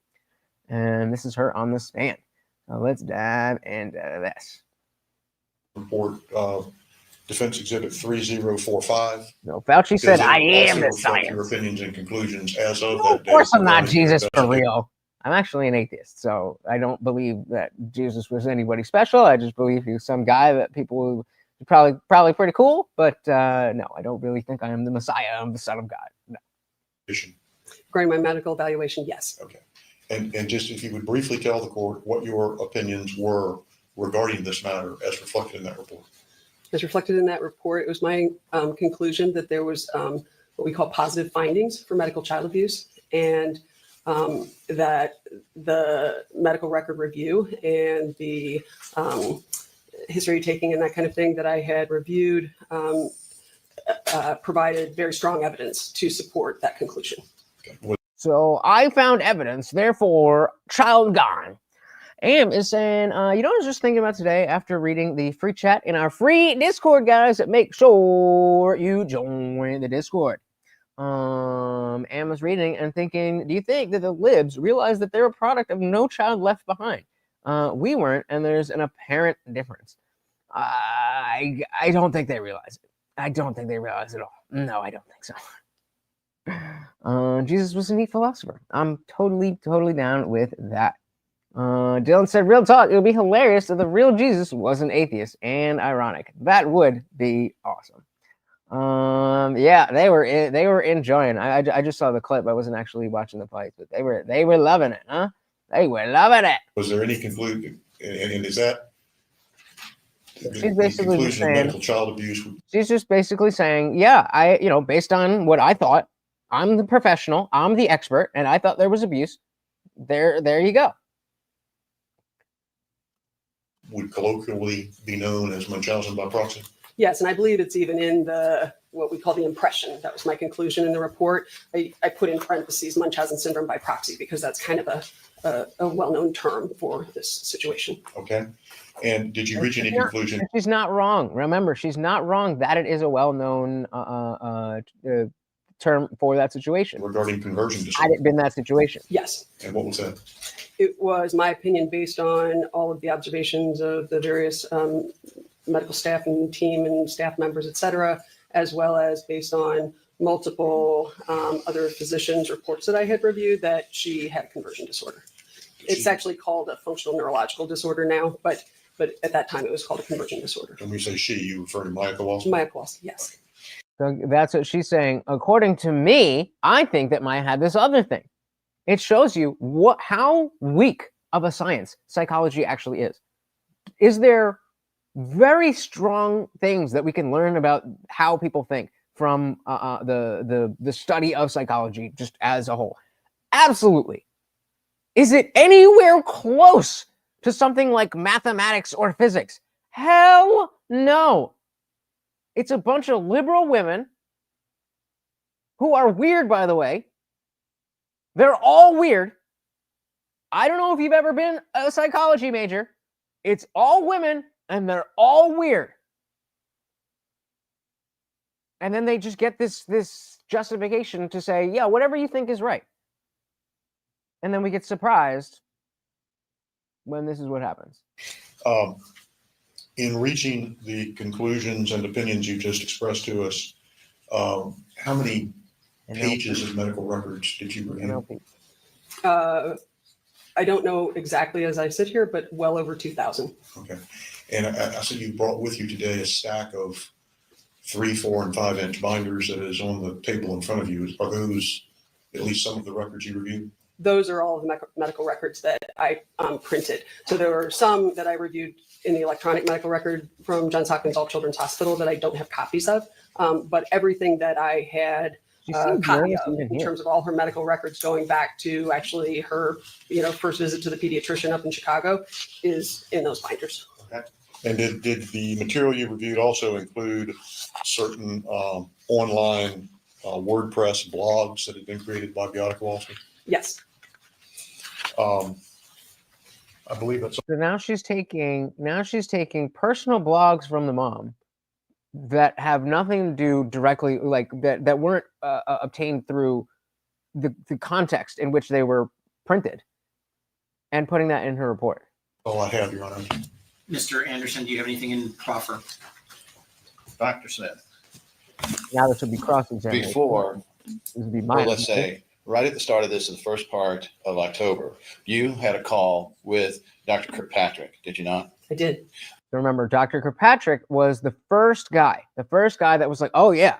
And this is her on the stand. Let's dive into this. Report, Defense Exhibit 3045. No, Fauci said, I am the science. Your opinions and conclusions as of No, that of day. course I'm not Jesus for real. I'm actually an atheist, so I don't believe that Jesus was anybody special. I just believe he was some guy that people probably pretty cool, but no, I don't really think I am the Messiah. I'm the Son of God. No. Regarding my medical evaluation, yes. Okay. And just if you would briefly tell the court what your opinions were regarding this matter as reflected in that report. As reflected in that report, it was my conclusion that there was what we call positive findings for medical child abuse, and that the medical record review and the history taking and that kind of thing that I had reviewed provided very strong evidence to support that conclusion. Okay. So I found evidence, therefore, child gone. Am is saying, you know what I was just thinking about today after reading the free chat in our free Discord, guys? Make sure you join the Discord. Am was reading and thinking, do you think that the libs realize that they're a product of No Child Left Behind? We weren't, and there's an apparent difference. I don't think they realize it. I don't think they realize it all. No, I don't think so. Jesus was a neat philosopher. I'm totally down with that. Dylan said, real talk, it would be hilarious if the real Jesus was an atheist, and ironic. That would be awesome. Yeah, they were enjoying. I just saw the clip. I wasn't actually watching the fight, but they were loving it, huh? They were loving it. Was there any conclusion? And is that she's basically conclusion saying, of medical child abuse? She's just basically saying, yeah, based on what I thought, I'm the professional, I'm the expert, and I thought there was abuse. There you go. Would colloquially be known as Munchausen by proxy? Yes, and I believe it's even in what we call the impression. That was my conclusion in the report. I put in parentheses Munchausen syndrome by proxy because that's kind of a well-known term for this situation. Okay. And did you reach any conclusion? She's not wrong. Remember, she's not wrong that it is a well-known term for that situation. Regarding conversion disorder? Had it been that situation? Yes. And what was that? It was my opinion based on all of the observations of the various medical staff and team and staff members, et cetera, as well as based on multiple other physicians' reports that I had reviewed that she had a conversion disorder. It's actually called a functional neurological disorder now, but at that time it was called a conversion disorder. When you say she, you refer to Maya Kowalski? Maya Kowalski, yes. So that's what she's saying. According to me, I think that Maya had this other thing. It shows you how weak of a science psychology actually is. Is there very strong things that we can learn about how people think from the study of psychology just as a whole? Absolutely. Is it anywhere close to something like mathematics or physics? Hell no. It's a bunch of liberal women who are weird, by the way. They're all weird. I don't know if you've ever been a psychology major. It's all women, and they're all weird. And then they just get this justification to say, yeah, whatever you think is right. And then we get surprised when this is what happens. In reaching the conclusions and opinions you just expressed to us, how many pages of medical records did you review? I don't know exactly as I sit here, but well over 2,000. Okay. And I see you brought with you today a stack of 3, 4, and 5 inch binders that is on the table in front of you. Are those at least some of the records you reviewed? Those are all of the medical records that I printed. So there were some that I reviewed in the electronic medical record from Johns Hopkins All Children's Hospital that I don't have copies of. But everything that I had copy of in terms of all her medical records going back to actually her, first visit to the pediatrician up in Chicago is in those binders. Okay. And did the material you reviewed also include certain online WordPress blogs that had been created by Beata Kowalski? Yes. I believe that's. So now she's taking personal blogs from the mom that have nothing to do directly, like that weren't obtained through the context in which they were printed, and putting that in her report. All I have, Your Honor. Mr. Anderson, do you have anything in proffer? Dr. Smith, Now this would be cross-examination. before, This would be or mine. let's say, right at the start of this, in the first part of October, you had a call with Dr. Kirkpatrick, did you not? I did. Remember, Dr. Kirkpatrick was the first guy that was like, oh yeah,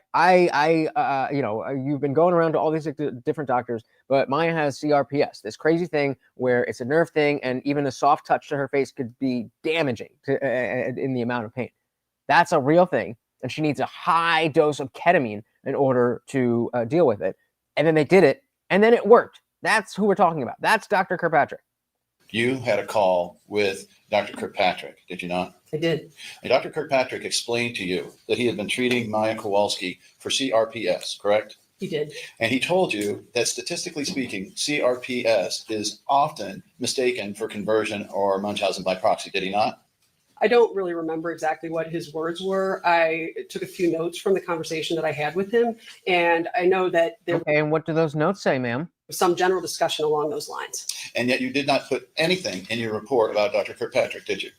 you've been going around to all these different doctors, but Maya has CRPS, this crazy thing where it's a nerve thing, and even a soft touch to her face could be damaging in the amount of pain. That's a real thing, and she needs a high dose of ketamine in order to deal with it. And then they did it, and then it worked. That's who we're talking about. That's Dr. Kirkpatrick. You had a call with Dr. Kirkpatrick, did you not? I did. And Dr. Kirkpatrick explained to you that he had been treating Maya Kowalski for CRPS, correct? He did. And he told you that statistically speaking, CRPS is often mistaken for conversion or Munchausen by proxy, did he not? I don't really remember exactly what his words were. I took a few notes from the conversation that I had with him, and I know that there Okay, and what do those notes say, ma'am? was some general discussion along those lines. And yet you did not put anything in your report about Dr. Kirkpatrick, did you?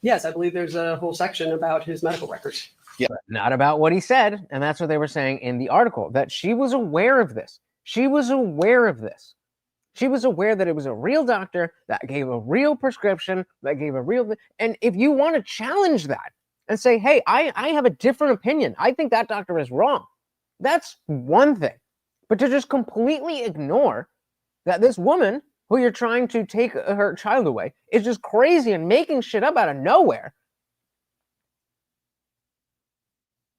Yes, I believe there's a whole section about his medical records. But not about what he said, and that's what they were saying in the article, that she was aware of this. She was aware of this. She was aware that it was a real doctor that gave a real prescription, that gave a real... And if you want to challenge that and say, hey, I have a different opinion, I think that doctor is wrong, that's one thing. But to just completely ignore that this woman who you're trying to take her child away is just crazy and making shit up out of nowhere,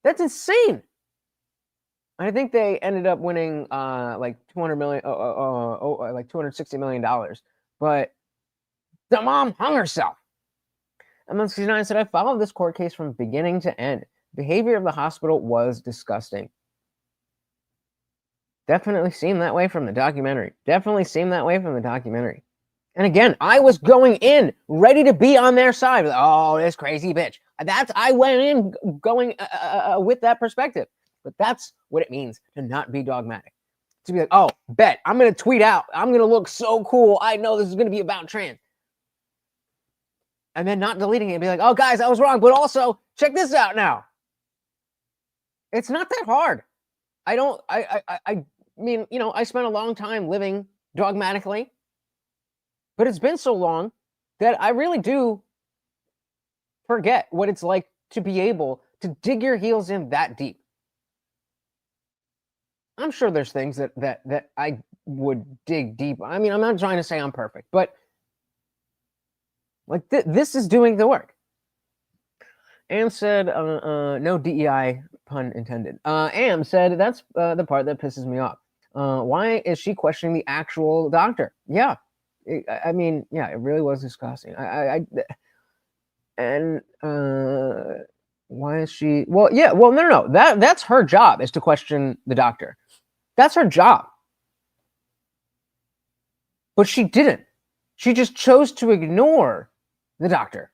that's insane. I think they ended up winning like $260 million. But the mom hung herself. And then 69 said, I followed this court case from beginning to end. Behavior of the hospital was disgusting. Definitely seemed that way from the documentary. And again, I was going in ready to be on their side. Oh, this crazy bitch. I went in going with that perspective. But that's what it means to not be dogmatic. To be like, oh, bet, I'm going to tweet out. I'm going to look so cool. I know this is going to be about trans. And then not deleting it and be like, oh, guys, I was wrong. But also, check this out now. It's not that hard. I mean, I spent a long time living dogmatically. But it's been so long that I really do forget what it's like to be able to dig your heels in that deep. I'm sure there's things that I would dig deep. I mean, I'm not trying to say I'm perfect, but like this is doing the work. Am said, no DEI pun intended. Am said, that's the part that pisses me off. Why is she questioning the actual doctor? Yeah. I mean, yeah, it really was disgusting. And why is she? Well, yeah. Well, no. That's her job, is to question the doctor. That's her job. But she didn't. She just chose to ignore the doctor.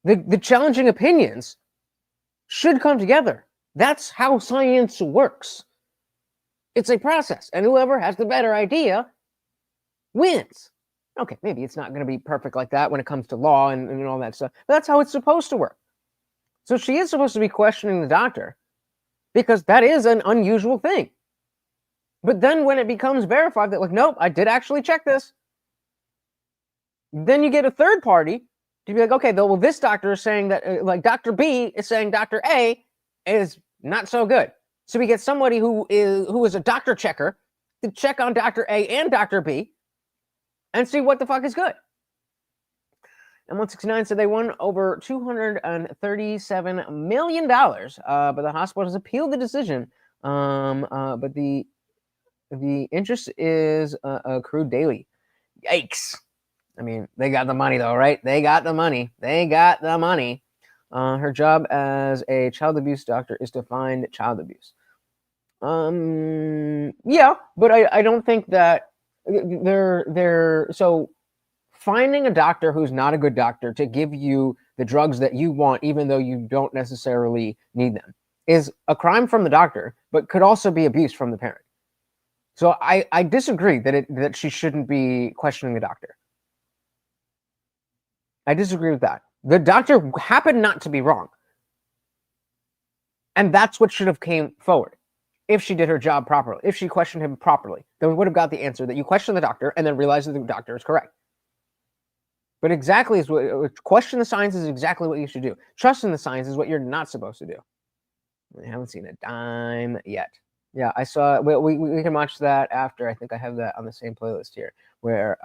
The challenging opinions should come together. That's how science works. It's a process, and whoever has the better idea wins. Okay, maybe it's not going to be perfect like that when it comes to law and all that stuff, but that's how it's supposed to work. So she is supposed to be questioning the doctor because that is an unusual thing. But then when it becomes verified that, like, nope, I did actually check this, then you get a third party to be like, okay, well, this doctor is saying that, like, Dr. B is saying Dr. A is not so good. So we get somebody who is a doctor checker to check on Dr. A and Dr. B and see what the fuck is good. And 169 said they won over $237 million, but the hospital has appealed the decision. But the interest is accrued daily. Yikes. I mean, they got the money though, right? They got the money. Her job as a child abuse doctor is to find child abuse. Yeah, but I don't think that they're so finding a doctor who's not a good doctor to give you the drugs that you want, even though you don't necessarily need them, is a crime from the doctor, but could also be abuse from the parent. So I disagree that she shouldn't be questioning the doctor. I disagree with that. The doctor happened not to be wrong. And that's what should have came forward. If she did her job properly, if she questioned him properly, then we would have got the answer that you question the doctor and then realize that the doctor is correct. But exactly is what question the science is exactly what you should do. Trust in the science is what you're not supposed to do. I haven't seen a dime yet. Yeah, I saw. We can watch that after. I think I have that on the same playlist here, where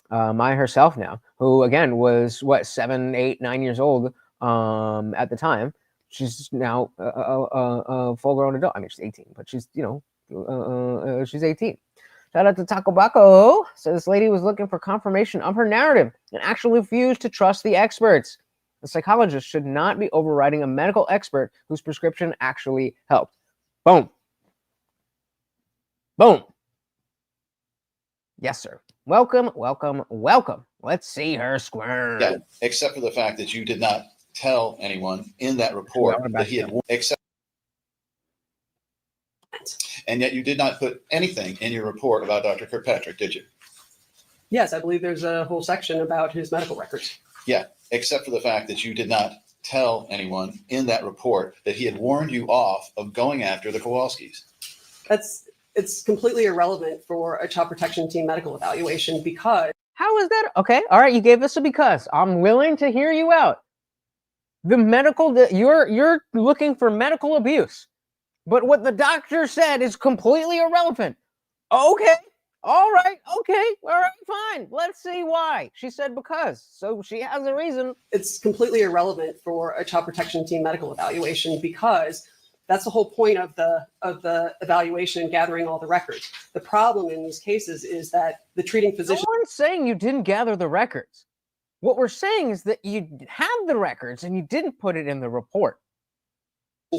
Maya herself now, who again was 7, 8, 9 years old at the time. She's now a full-grown adult. I mean, she's 18, but she's she's 18. Shout out to Taco Baco. So this lady was looking for confirmation of her narrative and actually refused to trust the experts. The psychologist should not be overriding a medical expert whose prescription actually helped. Boom. Boom. Yes, sir. Welcome. Let's see her squirm. Yeah, except for the fact that you did not tell anyone in that report that he had and yet you did not put anything in your report about Dr. Kirkpatrick, did you? Yes, I believe there's a whole section about his medical records. Yeah, except for the fact that you did not tell anyone in that report that he had warned you off of going after the Kowalskis. It's completely irrelevant for a child protection team medical evaluation because. How is that? Okay, all right, you gave us a because. I'm willing to hear you out. The medical, you're looking for medical abuse, but what the doctor said is completely irrelevant. Okay, all right, fine. Let's see why. She said because, so she has a reason. It's completely irrelevant for a child protection team medical evaluation because that's the whole point of the evaluation and gathering all the records. The problem in these cases is that the treating physician. No one's saying you didn't gather the records. What we're saying is that you have the records and you didn't put it in the report.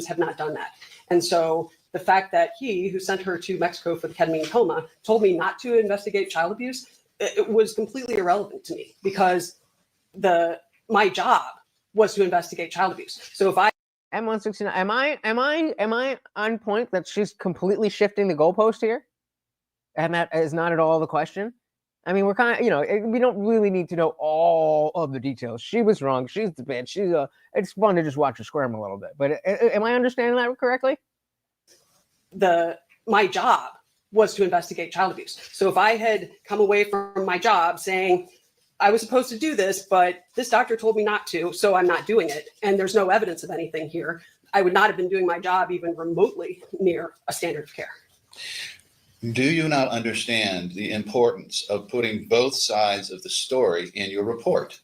Have not done that. And so the fact that he, who sent her to Mexico for the ketamine coma, told me not to investigate child abuse, it was completely irrelevant to me because my job was to investigate child abuse. So if I M169, am I on point that she's completely shifting the goalpost here? And that is not at all the question. I mean, we're kind of, we don't really need to know all of the details. She was wrong. She's the bitch. It's fun to just watch her squirm a little bit. But am I understanding that correctly? My job was to investigate child abuse. So if I had come away from my job saying I was supposed to do this, but this doctor told me not to, so I'm not doing it, and there's no evidence of anything here, I would not have been doing my job even remotely near a standard of care. Do you not understand the importance of putting both sides of the story in your report?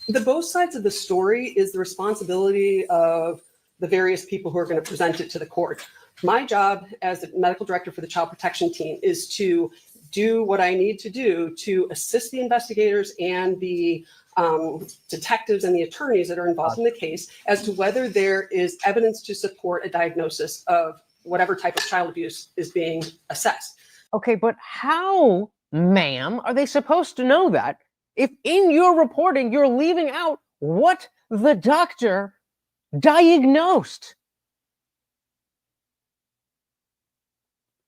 The both sides of the story is the responsibility of the various people who are going to present it to the court. My job as the medical director for the child protection team is to do what I need to do to assist the investigators and the detectives and the attorneys that are involved in the case as to whether there is evidence to support a diagnosis of whatever type of child abuse is being assessed. Okay, but how, ma'am, are they supposed to know that if in your reporting you're leaving out what the doctor diagnosed?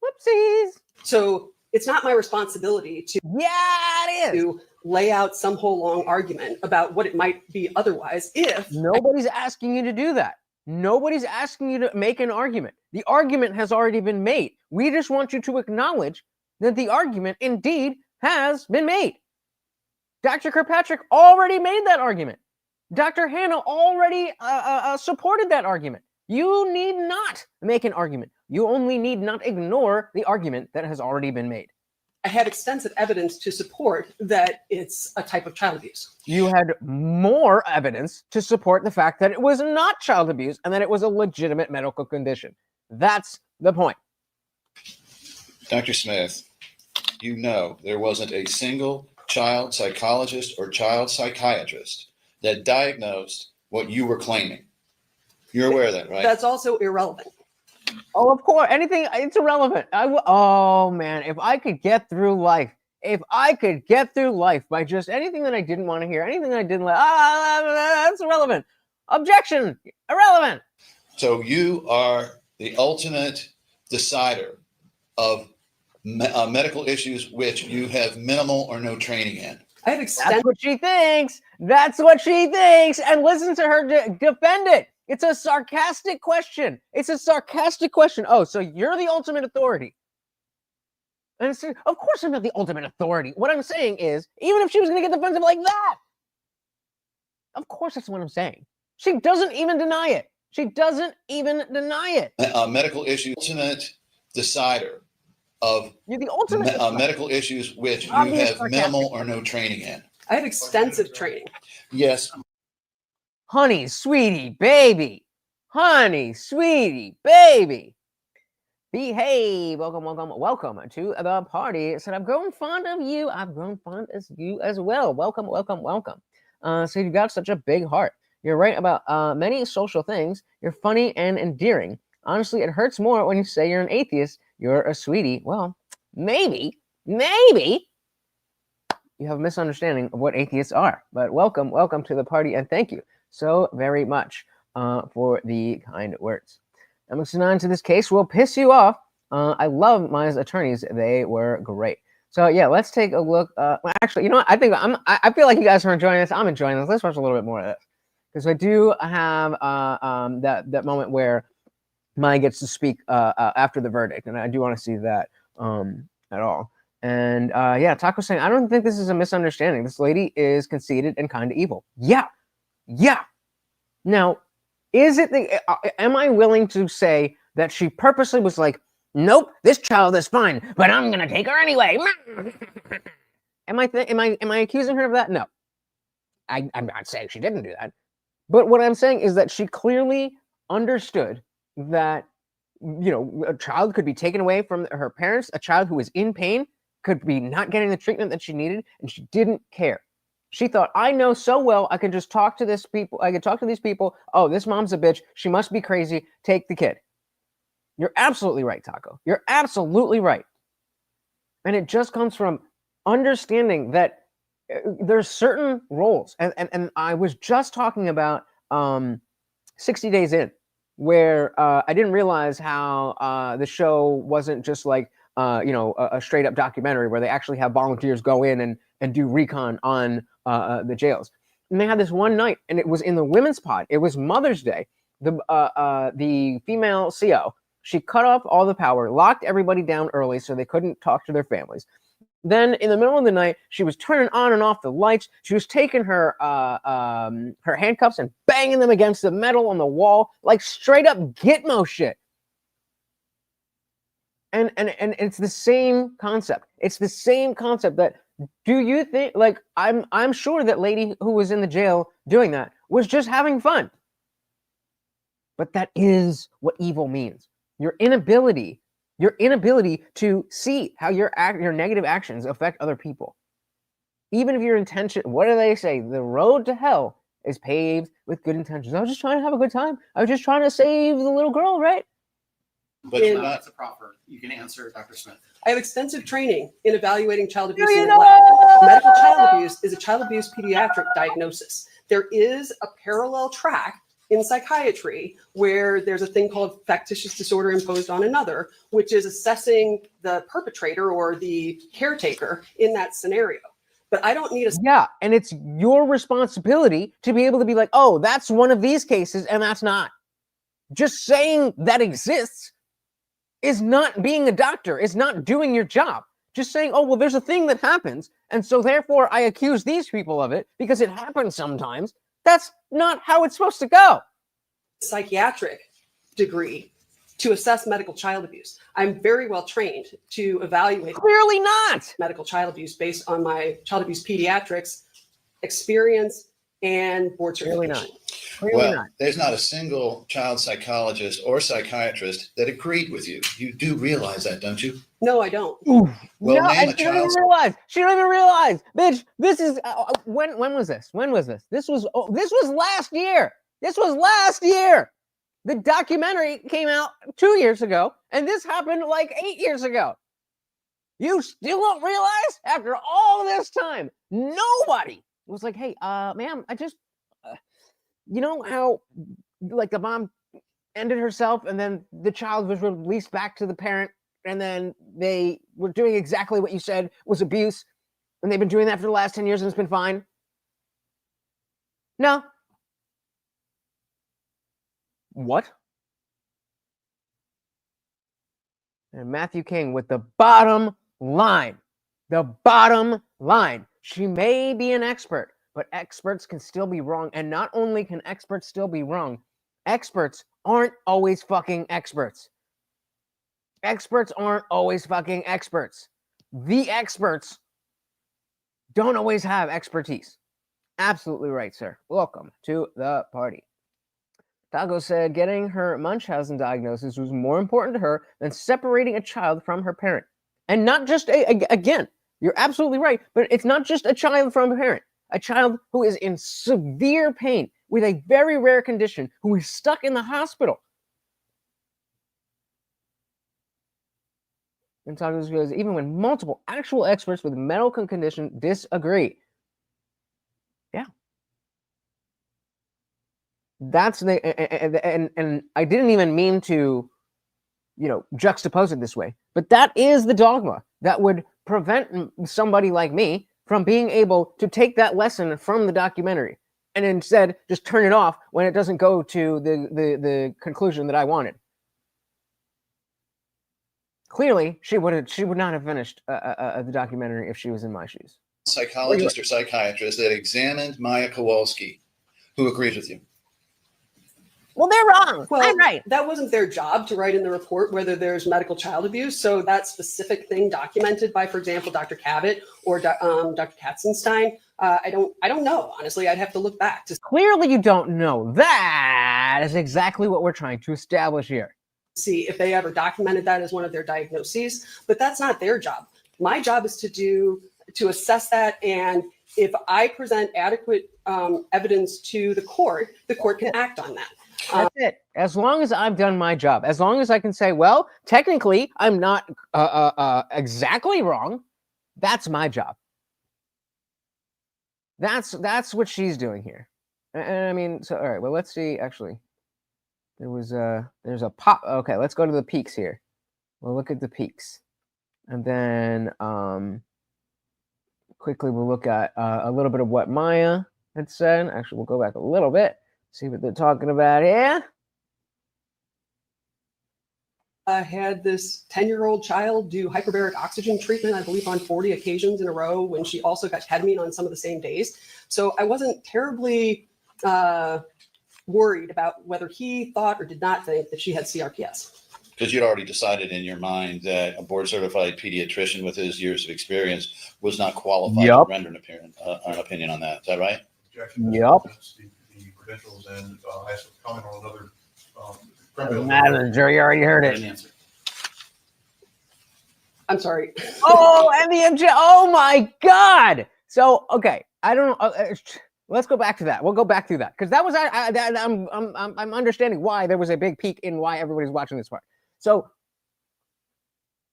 Whoopsies. So it's not my responsibility to Yeah, it is. to lay out some whole long argument about what it might be otherwise if Nobody's asking you to do that. Nobody's asking you to make an argument. The argument has already been made. We just want you to acknowledge that the argument indeed has been made. Dr. Kirkpatrick already made that argument. Dr. Hanna already supported that argument. You need not make an argument. You only need not ignore the argument that has already been made. I have extensive evidence to support that it's a type of child abuse. You had more evidence to support the fact that it was not child abuse and that it was a legitimate medical condition. That's the point. Dr. Smith, you know there wasn't a single child psychologist or child psychiatrist that diagnosed what you were claiming. You're aware of that, right? That's also irrelevant. Oh, of course. Anything, it's irrelevant. Oh, man. If I could get through life by just anything that I didn't want to hear, anything that I didn't like, that's irrelevant. Objection, irrelevant. So you are the ultimate decider of medical issues which you have minimal or no training in. I have That's extensive. what she thinks. That's what she thinks. And listen to her defend it. It's a sarcastic question. It's a sarcastic question. Oh, so you're the ultimate authority. And it's, of course I'm not the ultimate authority. What I'm saying is, even if she was going to get defensive like that, of course that's what I'm saying. She doesn't even deny it. She doesn't even deny it. Medical issues, ultimate decider of You're the ultimate medical issues which you Obvious have sarcastic. minimal or no training in. I have extensive training. Yes, honey, sweetie, baby. Honey, sweetie, baby. Behave. Welcome to the party. Said, I've grown fond of you. I've grown fond of you as well. Welcome. So you've got such a big heart. You're right about many social things. You're funny and endearing. Honestly, it hurts more when you say you're an atheist. You're a sweetie. Well, maybe you have a misunderstanding of what atheists are. But welcome to the party, and thank you so very much for the kind words. Number 9 to this case will piss you off. I love Maya's attorneys. They were great. So yeah, let's take a look. Well, actually, you know what? I feel like you guys are enjoying this. I'm enjoying this. Let's watch a little bit more of this, because I do have that moment where Maya gets to speak after the verdict, and I do want to see that at all. And yeah, Taco's saying, I don't think this is a misunderstanding. This lady is conceited and kind of evil. Yeah. Now, is it am I willing to say that she purposely was like, nope, this child is fine, but I'm gonna take her anyway? Am I accusing her of that? No, I'm not saying she didn't do that. But what I'm saying is that she clearly understood that, you know, a child could be taken away from her parents, a child who was in pain could be not getting the treatment that she needed, and she didn't care. She thought, I know so well, I can just talk to these people. Oh, this mom's a bitch. She must be crazy. Take the kid. You're absolutely right, Taco. You're absolutely right. And it just comes from understanding that there's certain roles. And I was just talking about 60 Days In, where I didn't realize how the show wasn't just like, a straight up documentary where they actually have volunteers go in and do recon on the jails. And they had this one night, and it was in the women's pod. It was Mother's Day. The female CO, she cut off all the power, locked everybody down early so they couldn't talk to their families. Then in the middle of the night, she was turning on and off the lights. She was taking her handcuffs and banging them against the metal on the wall, like straight up Gitmo shit. And it's the same concept. It's the same concept that, do you think, like, I'm sure that lady who was in the jail doing that was just having fun. But that is what evil means. Your inability your inability to see how your negative actions affect other people. Even if your intention, what do they say? The road to hell is paved with good intentions. I was just trying to have a good time. I was just trying to save the little girl, right? But In- you're not. That's a proffer. You can answer, Dr. Smith. I have extensive training in evaluating child abuse Do and you neglect. know? Medical child abuse is a child abuse pediatric diagnosis. There is a parallel track in psychiatry where there's a thing called factitious disorder imposed on another, which is assessing the perpetrator or the caretaker in that scenario. But I don't need a Yeah, and it's your responsibility to be able to be like, oh, that's one of these cases and that's not. Just saying that exists is not being a doctor, is not doing your job. Just saying, oh, well, there's a thing that happens, and so therefore I accuse these people of it because it happens sometimes. That's not how it's supposed to go. psychiatric degree to assess medical child abuse. I'm very well trained to evaluate Clearly not. medical child abuse based on my child abuse pediatrics experience and board Clearly not. certification. Clearly Well, not. there's not a single child psychologist or psychiatrist that agreed with you. You do realize that, don't you? No, I don't. Well, no, name and a she don't even child- realize. She don't even realize, bitch. This is when was this? When was this? This was last year. This was last year. The documentary came out 2 years ago, and this happened like 8 years ago. You still don't realize after all this time, nobody was like, "Hey, ma'am, I just, you know how, like the mom ended herself, and then the child was released back to the parent." And then they were doing exactly what you said was abuse. And they've been doing that for the last 10 years and it's been fine. No. What? And Matthew King with the bottom line. The bottom line. She may be an expert, but experts can still be wrong. And not only can experts still be wrong, experts aren't always fucking experts. Experts aren't always fucking experts. The experts don't always have expertise. Absolutely right, sir. Welcome to the party. Tago said getting her Munchausen diagnosis was more important to her than separating a child from her parent. And not just, again, you're absolutely right, but it's not just a child from a parent. A child who is in severe pain with a very rare condition, who is stuck in the hospital. And Tago goes, even when multiple actual experts with medical condition disagree. Yeah. That's the, and I didn't even mean to, juxtapose it this way, but that is the dogma that would prevent somebody like me from being able to take that lesson from the documentary and instead just turn it off when it doesn't go to the conclusion that I wanted. Clearly, she would not have finished the documentary if she was in my shoes. Psychologist or psychiatrist that examined Maya Kowalski, who agrees with you. Well, they're wrong. Well, I'm right. that wasn't their job to write in the report whether there's medical child abuse. So that specific thing documented by, for example, Dr. Cabot or Dr. Katzenstein, I don't know. Honestly, I'd have to look back to Clearly, you don't know. That is exactly what we're trying to establish here. see if they ever documented that as one of their diagnoses. But that's not their job. My job is to assess that, and if I present adequate evidence to the court can act on that. That's it. As long as I've done my job, as long as I can say, well, technically, I'm not exactly wrong. That's my job. That's what she's doing here. And I mean, so all right. Well, let's see. Actually, there's a pop. Okay, let's go to the peaks here. We'll look at the peaks, and then quickly we'll look at a little bit of what Maya had said. Actually, we'll go back a little bit. See what they're talking about here. Had this 10-year-old child do hyperbaric oxygen treatment, I believe, on 40 occasions in a row when she also got ketamine on some of the same days. So I wasn't terribly worried about whether he thought or did not think that she had CRPS. Because you'd already decided in your mind that a board-certified pediatrician with his years of experience was not qualified to render an opinion on that. Is that right? Objection. Yep. The credentials, and I have to comment on another. Doesn't matter, the jury already heard An it. answer. I'm sorry. Oh, and the MJ. Oh my God. So okay, I don't know. Let's go back to that. We'll go back through that because that was I'm understanding why there was a big peak in why everybody's watching this part. So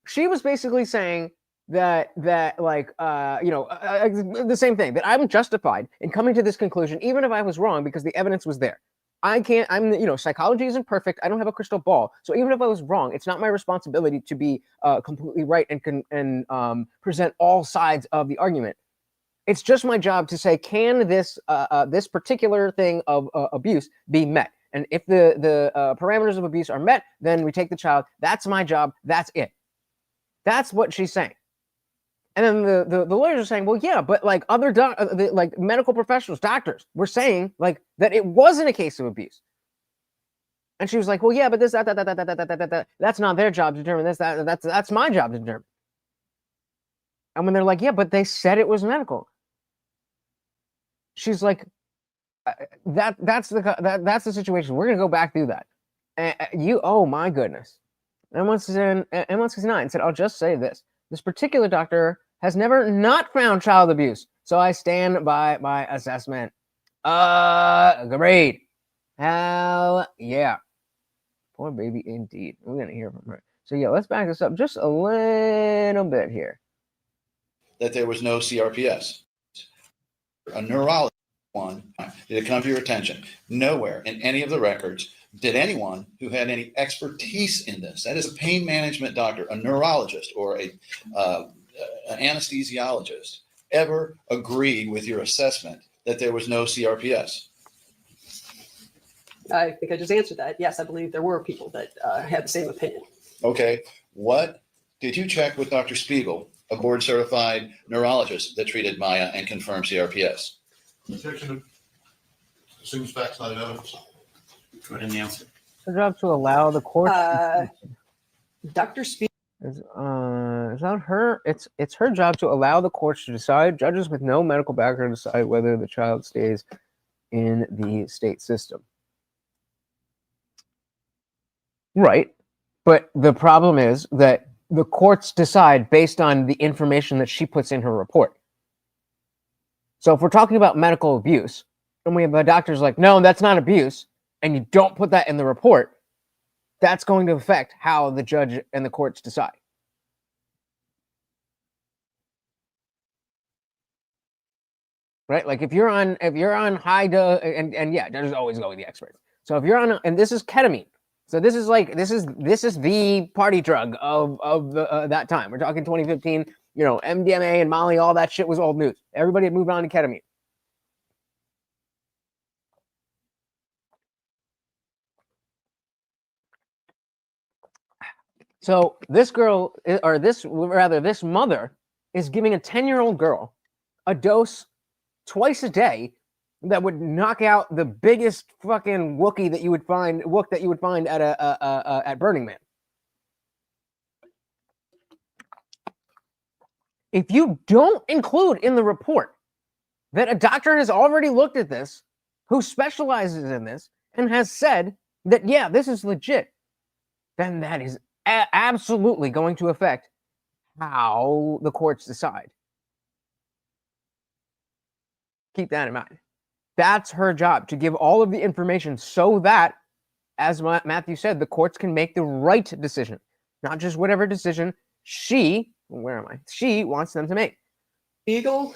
she was basically saying that like the same thing, that I'm justified in coming to this conclusion even if I was wrong because the evidence was there. Psychology isn't perfect. I don't have a crystal ball. So even if I was wrong, it's not my responsibility to be completely right and present all sides of the argument. It's just my job to say, can this particular thing of abuse be met? And if the parameters of abuse are met, then we take the child. That's my job. That's it. That's what she's saying. And then the lawyers are saying, well, yeah, but like other like medical professionals, doctors, were saying like that it wasn't a case of abuse. And she was like, well, yeah, but this, that's not their job to determine this. That's my job to determine. And when they're like, yeah, but they said it was medical. She's like, that's the situation. We're gonna go back through that. Oh my goodness. And once he's 9 said, I'll just say this. This particular doctor has never not found child abuse. So I stand by my assessment. Great. Hell yeah. Poor baby indeed. We're going to hear from her. So yeah, let's back this up just a little bit here. That there was no CRPS. A neurologist one, did it come to your attention? Nowhere in any of the records did anyone who had any expertise in this, that is a pain management doctor, a neurologist, or an anesthesiologist, ever agree with your assessment that there was no CRPS? I think I just answered that. Yes, I believe there were people that had the same opinion. Okay. What did you check with Dr. Spiegel, a board certified neurologist that treated Maya and confirmed CRPS? Objection. Assumes facts, not evidence. Go ahead and answer. It's her job to allow the court. Dr. Spiegel. It's not her. It's her job to allow the courts to decide. Judges with no medical background decide whether the child stays in the state system. Right, but the problem is that the courts decide based on the information that she puts in her report. So if we're talking about medical abuse, and we have a doctor's like, no, that's not abuse, and you don't put that in the report, that's going to affect how the judge and the courts decide. Right? Like if you're on high dose, and yeah, judges always go with the experts. So if you're on, and this is ketamine. So this is the party drug of that time. We're talking 2015. You know, MDMA and Molly, all that shit was old news. Everybody had moved on to ketamine. So this girl, or this mother, is giving a 10-year-old girl a dose twice a day that would knock out the biggest fucking Wookiee that you would find at at Burning Man. If you don't include in the report that a doctor has already looked at this, who specializes in this, and has said that, yeah, this is legit, then that is absolutely going to affect how the courts decide. Keep that in mind. That's her job, to give all of the information so that, as Matthew said, the courts can make the right decision, not just whatever decision she wants them to make. Spiegel,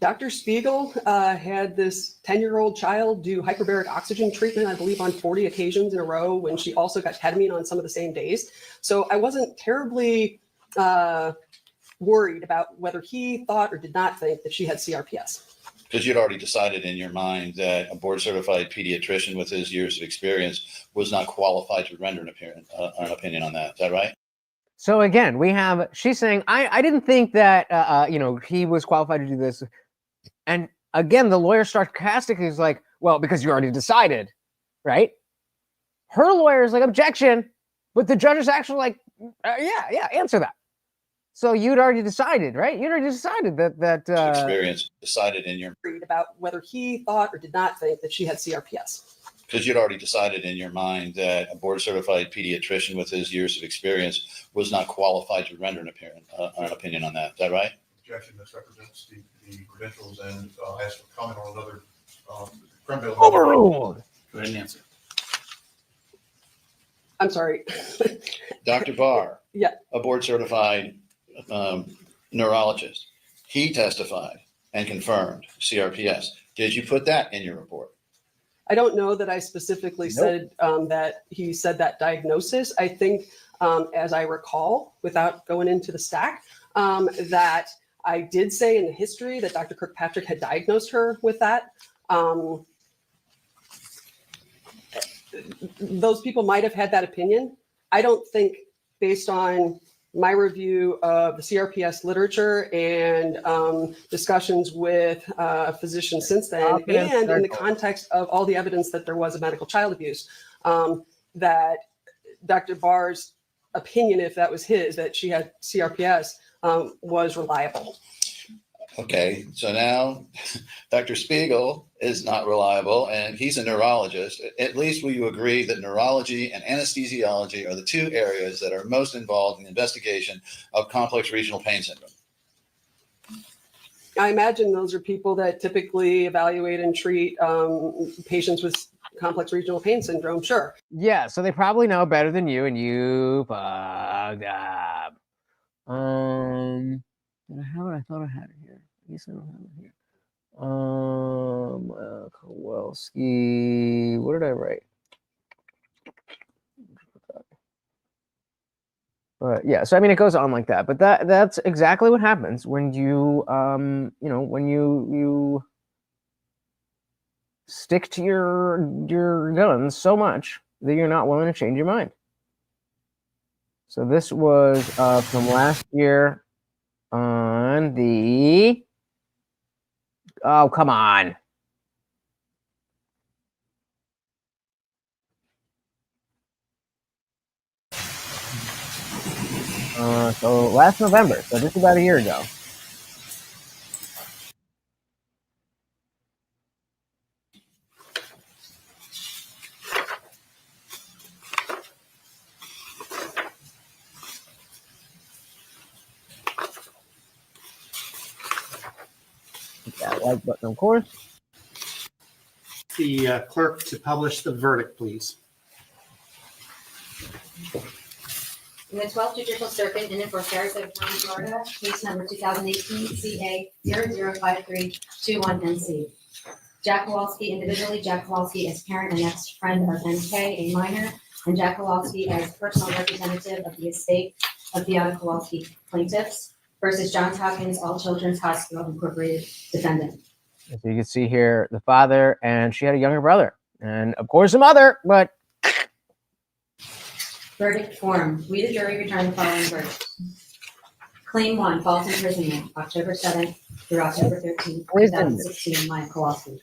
Dr. Spiegel had this 10-year-old child do hyperbaric oxygen treatment, I believe, on 40 occasions in a row, when she also got ketamine on some of the same days. So I wasn't terribly worried about whether he thought or did not think that she had CRPS. Because you'd already decided in your mind that a board certified pediatrician with his years of experience was not qualified to render an opinion on that. Is that right? So again, she's saying, I didn't think that, he was qualified to do this. And again, the lawyer sarcastically is like, well, because you already decided, right? Her lawyer is like, objection. But the judge is actually like, yeah, answer that. So you'd already decided, right? You'd already decided that experience decided in your about whether he thought or did not think that she had CRPS. because you'd already decided in your mind that a board certified pediatrician with his years of experience was not qualified to render an opinion on that. Is that right? Objection, misrepresents the credentials, and ask for comment on another creme de la- Overruled. Go ahead and answer. I'm sorry. Dr. Barr, Yeah. a board certified neurologist, he testified and confirmed CRPS. Did you put that in your report? I don't know that I specifically said that he said that diagnosis. I think, as I recall, without going into the stack, that I did say in the history that Dr. Kirkpatrick had diagnosed her with that. Those people might have had that opinion. I don't think, based on my review of the CRPS literature and discussions with physicians since then, and in the context of all the evidence that there was of medical child abuse, that Dr. Barr's opinion, if that was his, that she had CRPS, was reliable. Okay, so now Dr. Spiegel is not reliable, and he's a neurologist. At least will you agree that neurology and anesthesiology are the two areas that are most involved in the investigation of complex regional pain syndrome? I imagine those are people that typically evaluate and treat patients with complex regional pain syndrome. Sure. Yeah, so they probably know better than you, and you bugged up. Did I have it? I thought I had it here. I guess I don't have it here. Kowalski. What did I write? But yeah, so I mean, it goes on like that. But that's exactly what happens when you, when you stick to your guns so much that you're not willing to change your mind. So this was from last year on the. Oh, come on. So last November, so just about a year ago. Hit that like button, of course. The clerk to publish the verdict, please. In the 12th Judicial Circuit in and for Sarasota County, Florida, case number 2018 CA 005321NC. Jack Kowalski, individually, Jack Kowalski as parent and next friend of NK, a minor, and Jack Kowalski as personal representative of the estate of Beata Kowalski plaintiffs versus Johns Hopkins All Children's Hospital Incorporated defendant. As you can see here, the father, and she had a younger brother, and of course a mother, but. Verdict form. We, the jury, return the following verdict. Claim 1, false imprisonment, October 7th through October 13th, 2016, Maya Kowalski.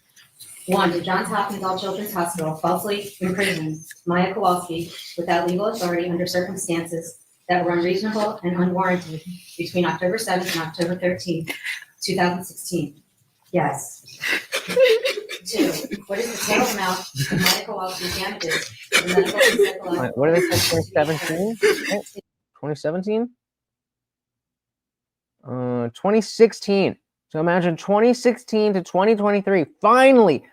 1, did Johns Hopkins All Children's Hospital falsely imprison Maya Kowalski without legal authority under circumstances that were unreasonable and unwarranted between October 7th and October 13th, 2016? Yes. 2, what is the total amount of Maya Kowalski's damages for medical and psychological? What did they say? 2017? 2017? 2016. So imagine 2016 to 2023. Finally,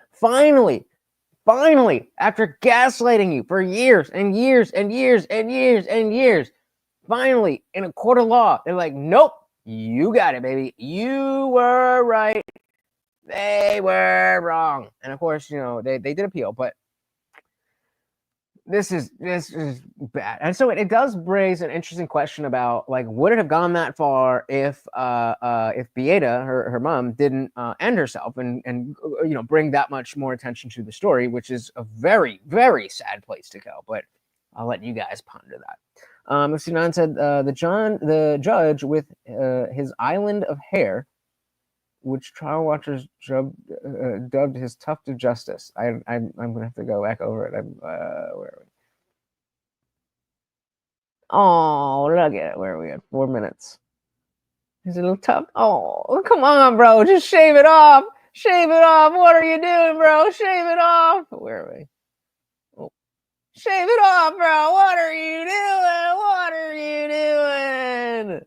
after gaslighting you for years and years and years and years and years, finally, in a court of law, they're like, nope, you got it, baby. You were right. They were wrong. And of course, they did appeal, but this is bad. And so it does raise an interesting question about, like, would it have gone that far if Beata, her mom, didn't end herself and bring that much more attention to the story, which is a very, very sad place to go. But I'll let you guys ponder that. Sinan said the judge with his island of hair, which trial watchers dubbed his tuft of justice. I'm gonna have to go back over it. Where are we? Oh, look at it. Where are we at? 4 minutes. He's a little tuft. Oh, come on, bro. Just shave it off. Shave it off. What are you doing, bro? Shave it off. Where are we? Shave it off, bro. What are you doing? What are you doing?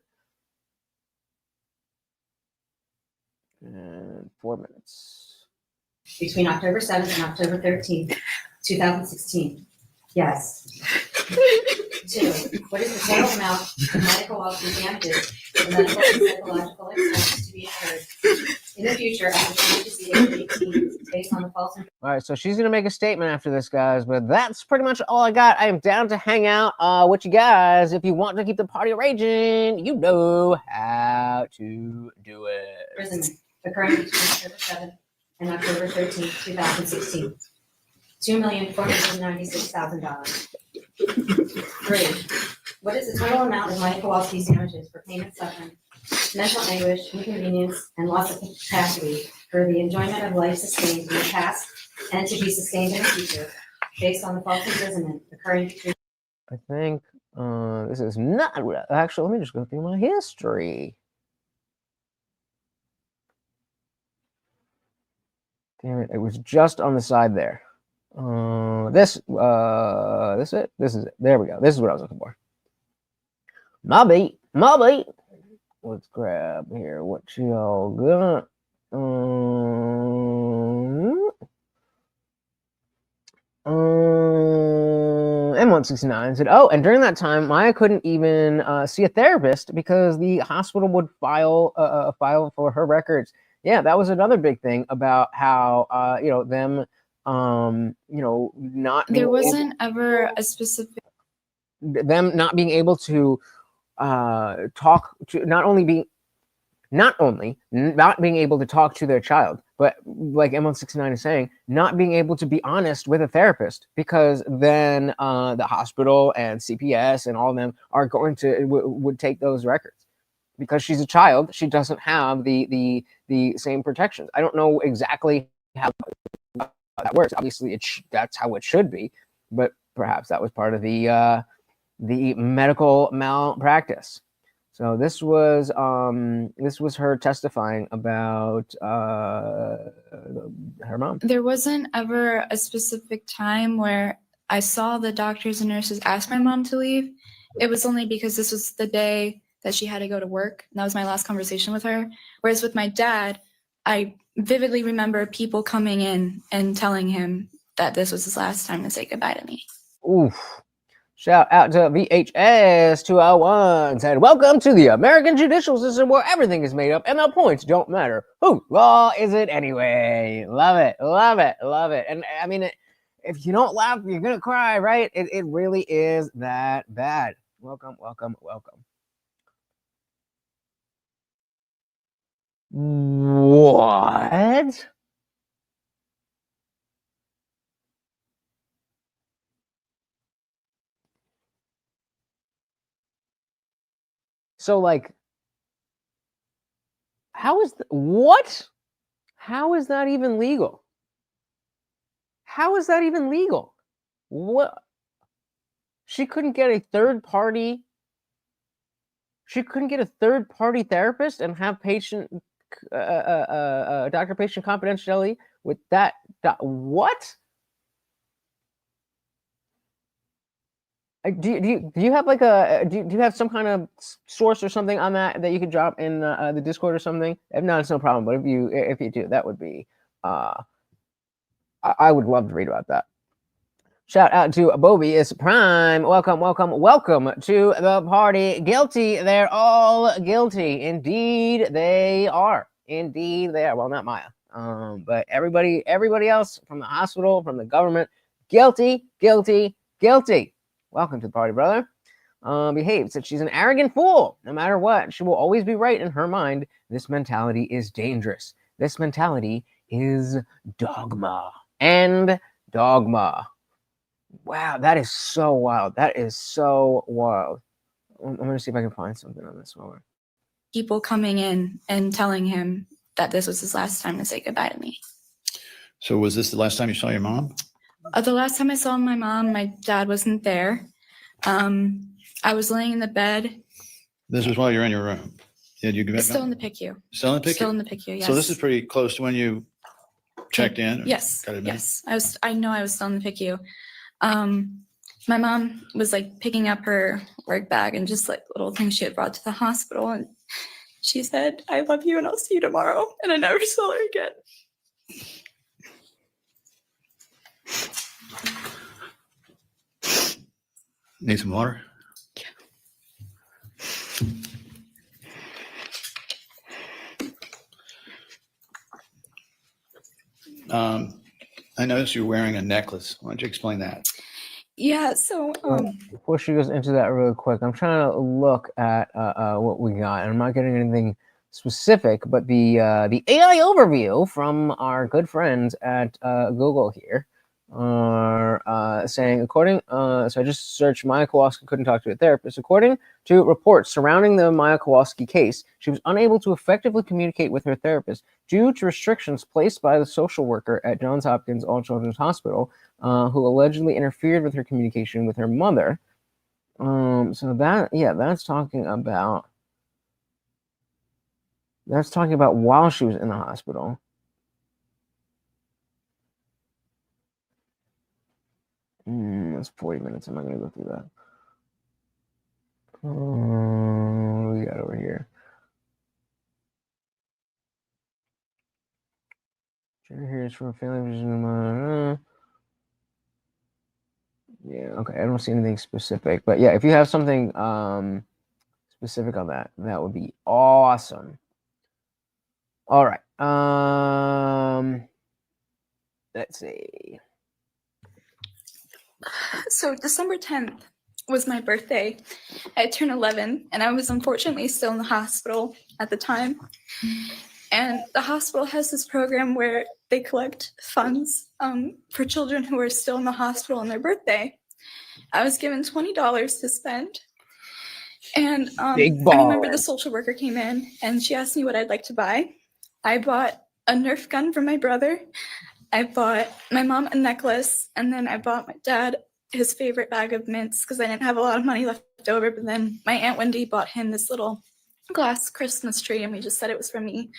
And 4 minutes. Between October 7th and October 13th, 2016. Yes. 2, what is the total amount of medical loss and damages and medical and psychological expenses to be incurred in the future after someone is the age of 18 based on the false information? All right, so she's going to make a statement after this, guys, but that's pretty much all I got. I am down to hang out with you guys. If you want to keep the party raging, you know how to do it. Imprisonment occurring between October 7th and October 13th, 2016. $2,496,000. 3, what is the total amount of Maya Kowalski's damages for pain, suffering, mental anguish, inconvenience, and loss of capacity for the enjoyment of life sustained in the past and to be sustained in the future, based on the false imprisonment occurring between? I think this is not actually. Let me just go through my history. Damn it! It was just on the side there. This is it. This is it. There we go. This is what I was looking for. My beat. Let's grab here. What y'all got? M169 said, "Oh, and during that time, Maya couldn't even see a therapist because the hospital would file for her records." Yeah, that was another big thing about how them not There wasn't ever a specific them not being able to talk to not only not being able to talk to their child, but like M169 is saying, not being able to be honest with a therapist, because then the hospital and CPS and all of them are going to would take those records. Because she's a child, she doesn't have the same protections. I don't know exactly how that works. Obviously, that's how it should be, but perhaps that was part of the medical malpractice. So this was her testifying about her mom. There wasn't ever a specific time where I saw the doctors and nurses ask my mom to leave. It was only because this was the day that she had to go to work. And that was my last conversation with her. Whereas with my dad, I vividly remember people coming in and telling him that this was his last time to say goodbye to me. Oof. Shout out to VHS 201 said, "Welcome to the American judicial system where everything is made up and the points don't matter. Who law is it anyway?" Love it. And I mean, if you don't laugh, you're going to cry, right? It really is that bad. Welcome. What? So, like, what? How is that even legal? What? She couldn't get a third party therapist and have doctor-patient confidentiality with that. What? Do you have like do you have some kind of source or something on that you could drop in the Discord or something? If not, it's no problem. But if you do, that would be I would love to read about that. Shout out to Bobius Prime. Welcome to the party. Guilty. They're all guilty. Indeed, they are. Well, not Maya. But everybody else from the hospital, from the government, guilty. Welcome to the party, brother. Behave. Said she's an arrogant fool. No matter what, she will always be right in her mind. This mentality is dangerous. This mentality is dogma. And dogma. Wow, that is so wild. I'm going to see if I can find something on this one. People coming in and telling him that this was his last time to say goodbye to me. So was this the last time you saw your mom? The last time I saw my mom, my dad wasn't there. I was laying in the bed. This was while you're in your room. Did you get Still in the PICU. Still in the PICU? Still in the PICU, yes. So this is pretty close to when you checked in? Yes. I know I was still in the PICU. my mom was like picking up her work bag and just like little things she had brought to the hospital. And she said, "I love you and I'll see you tomorrow." And I never saw her again. Need some water? I noticed you're wearing a necklace. Why don't you explain that? Yeah, so Before she goes into that really quick, I'm trying to look at what we got, and I'm not getting anything specific, but the AI overview from our good friends at Google here are saying, according, so I just searched Maya Kowalski couldn't talk to a therapist. According to reports surrounding the Maya Kowalski case, she was unable to effectively communicate with her therapist due to restrictions placed by the social worker at Johns Hopkins All Children's Hospital, who allegedly interfered with her communication with her mother. So that's talking about while she was in the hospital. That's 40 minutes. I'm not going to go through that. What we got over here? Here's from a family vision. Yeah, okay. I don't see anything specific, but yeah, if you have something specific on that, that would be awesome. All right. Let's see. So December 10th was my birthday. I turned 11, and I was unfortunately still in the hospital at the time. And the hospital has this program where they collect funds for children who are still in the hospital on their birthday. I was given $20 to spend. And I remember the social worker came in, and she asked me what I'd like to buy. I bought a Nerf gun for my brother. I bought my mom a necklace, and then I bought my dad his favorite bag of mints because I didn't have a lot of money left over. But then my Aunt Wendy bought him this little glass Christmas tree, and we just said it was for me.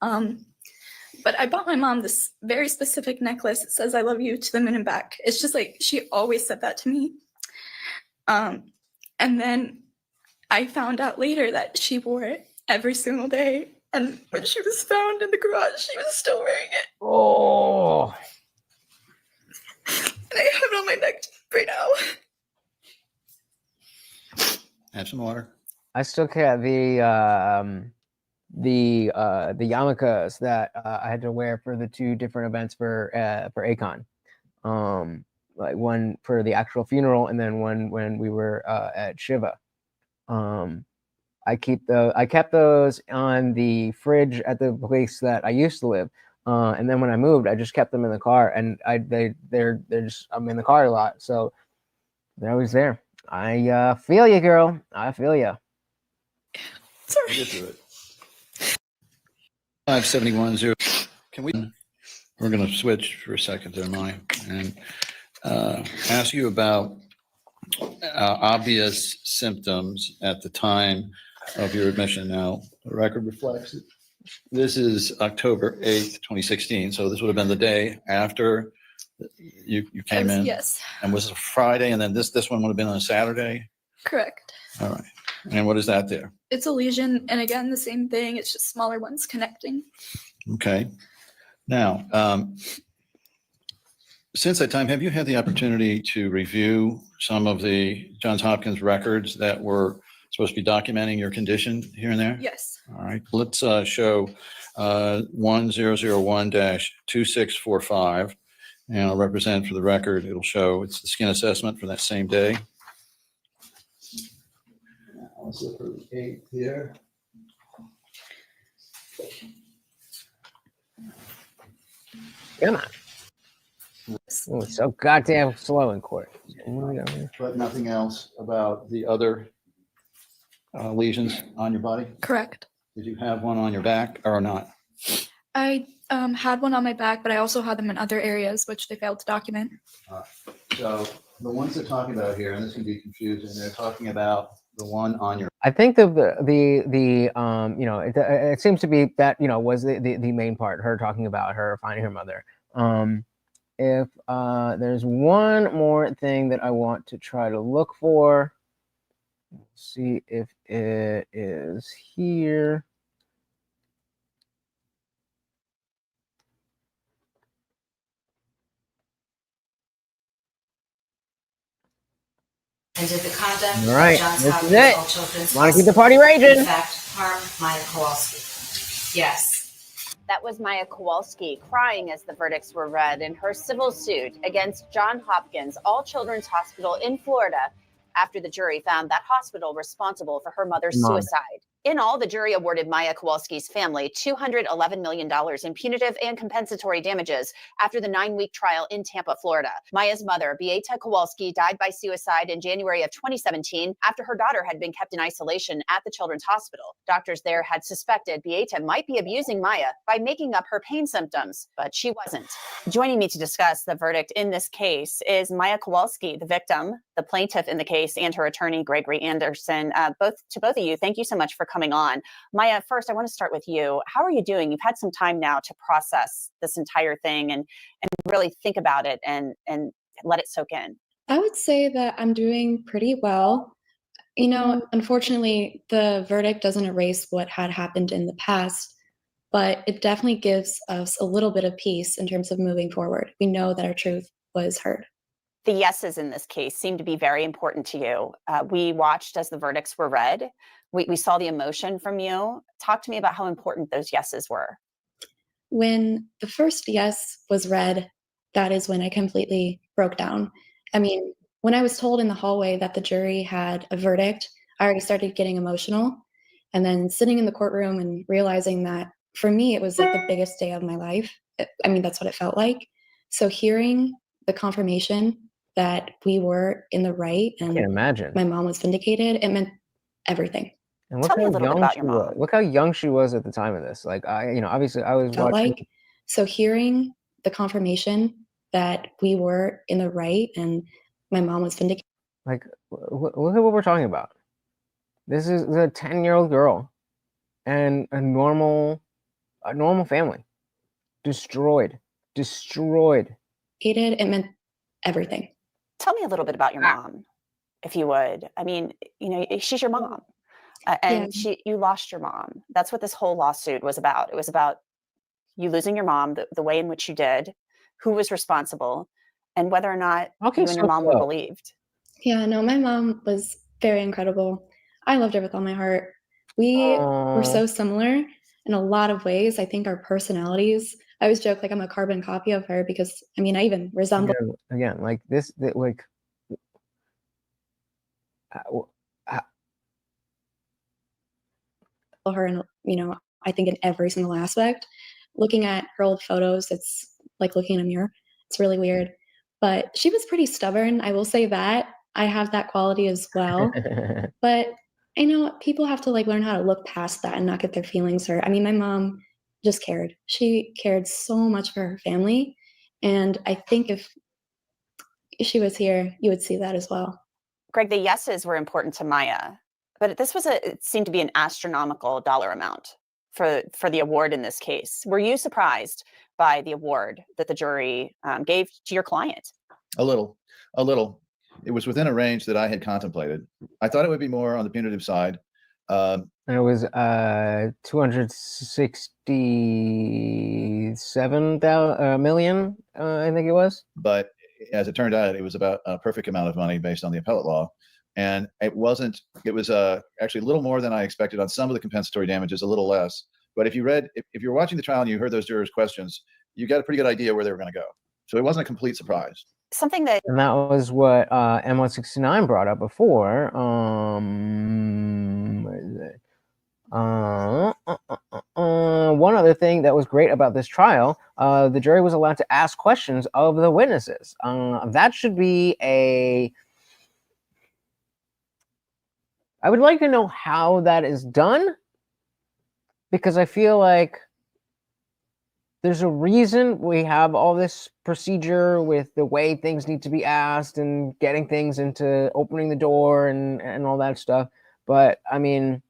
But I bought my mom this very specific necklace. It says, "I love you to the moon and back." It's just like she always said that to me. And then I found out later that she wore it every single day. And when she was found in the garage, she was still wearing it. Oh. And I have it on my neck right now. Have some water. I still got the yarmulkes that I had to wear for the two different events for Akon. Like one for the actual funeral, and then one when we were at Shiva. I kept those on the fridge at the place that I used to live. And then when I moved, I just kept them in the car, and they're just, I'm in the car a lot, so they're always there. I feel you, girl. I feel you. Sorry. We'll get to it. 5710. Can we? We're going to switch for a second there, Maya, and ask you about obvious symptoms at the time of your admission. Now, the record reflects it. This is October 8th, 2016. So this would have been the day after you came in. Yes. And was it a Friday? And then this one would have been on a Saturday? Correct. All right. And what is that there? It's a lesion. And again, the same thing. It's just smaller ones connecting. Okay. Now, since that time, have you had the opportunity to review some of the Johns Hopkins records that were supposed to be documenting your condition here and there? Yes. All right. Let's show 1001-2645. And I'll represent for the record. It'll show it's the skin assessment for that same day. Let's look for the 8th here. Come on. Oh, it's so goddamn slow in court. But nothing else about the other lesions on your body? Correct. Did you have one on your back or not? I had one on my back, but I also had them in other areas, which they failed to document. So the ones they're talking about here, and this can be confusing, they're talking about the one on your. I think it seems to be that was the main part. Her talking about her finding her mother. if there's one more thing that I want to try to look for. See if it is here. And did the conduct All right, of Johns this is Hopkins it. All Children's Want to keep the Hospital party raging? in fact harm Maya Kowalski? Yes. That was Maya Kowalski crying as the verdicts were read in her civil suit against Johns Hopkins All Children's Hospital in Florida after the jury found that hospital responsible for her mother's Mom. suicide. In all, the jury awarded Maya Kowalski's family $211 million in punitive and compensatory damages after the 9-week trial in Tampa, Florida. Maya's mother, Beata Kowalski, died by suicide in January of 2017 after her daughter had been kept in isolation at the Children's Hospital. Doctors there had suspected Beata might be abusing Maya by making up her pain symptoms, but she wasn't. Joining me to discuss the verdict in this case is Maya Kowalski, the victim, the plaintiff in the case, and her attorney, Gregory Anderson. Both of you, thank you so much for coming on. Maya, first, I want to start with you. How are you doing? You've had some time now to process this entire thing and really think about it and let it soak in. I would say that I'm doing pretty well. You know, unfortunately, the verdict doesn't erase what had happened in the past, but it definitely gives us a little bit of peace in terms of moving forward. We know that our truth was heard. The yeses in this case seem to be very important to you. We watched as the verdicts were read. We saw the emotion from you. Talk to me about how important those yeses were. When the first yes was read, that is when I completely broke down. I mean, when I was told in the hallway that the jury had a verdict, I already started getting emotional. And then sitting in the courtroom and realizing that for me, it was like the biggest day of my life. I mean, that's what it felt like. So hearing the confirmation that we were in the right I can and imagine. my mom was vindicated, it meant everything. And look Tell me a how little bit young about she your was. mom. Look how young she was at the time of this. Like obviously I was Felt watching. like. So hearing the confirmation that we were in the right and my mom was vindicated. Like, look at what we're talking about. This is a 10-year-old girl and a normal family. Destroyed. It meant everything. Tell me a little bit about your mom, if you would. I mean, you know, she's your mom, and you lost your mom. That's what this whole lawsuit was about. It was about you losing your mom, the way in which you did, who was responsible, and whether or not Okay, you and your mom were believed. Yeah, no, my mom was very incredible. I loved her with all my heart. We were so similar in a lot of ways. I think our personalities, I always joke like I'm a carbon copy of her because, I mean, I even resemble again like this, like her in, you know, I think in every single aspect. Looking at her old photos, it's like looking in a mirror. It's really weird. But she was pretty stubborn. I will say that. I have that quality as well. But I know people have to like learn how to look past that and not get their feelings hurt. I mean, my mom just cared. She cared so much for her family. And I think if she was here, you would see that as well. Greg, the yeses were important to Maya, but it seemed to be an astronomical dollar amount for the award in this case. Were you surprised by the award that the jury gave to your client? A little. It was within a range that I had contemplated. I thought it would be more on the punitive side. And it was 267 million, I think it was. But as it turned out, it was about a perfect amount of money based on the appellate law. And it was actually a little more than I expected on some of the compensatory damages, a little less. But if you're watching the trial and you heard those jurors' questions, you got a pretty good idea where they were going to go. So it wasn't a complete surprise. And that was what M169 brought up before. Where is it? One other thing that was great about this trial, the jury was allowed to ask questions of the witnesses. That should be I would like to know how that is done, because I feel like there's a reason we have all this procedure with the way things need to be asked and getting things into opening the door and all that stuff. But I mean,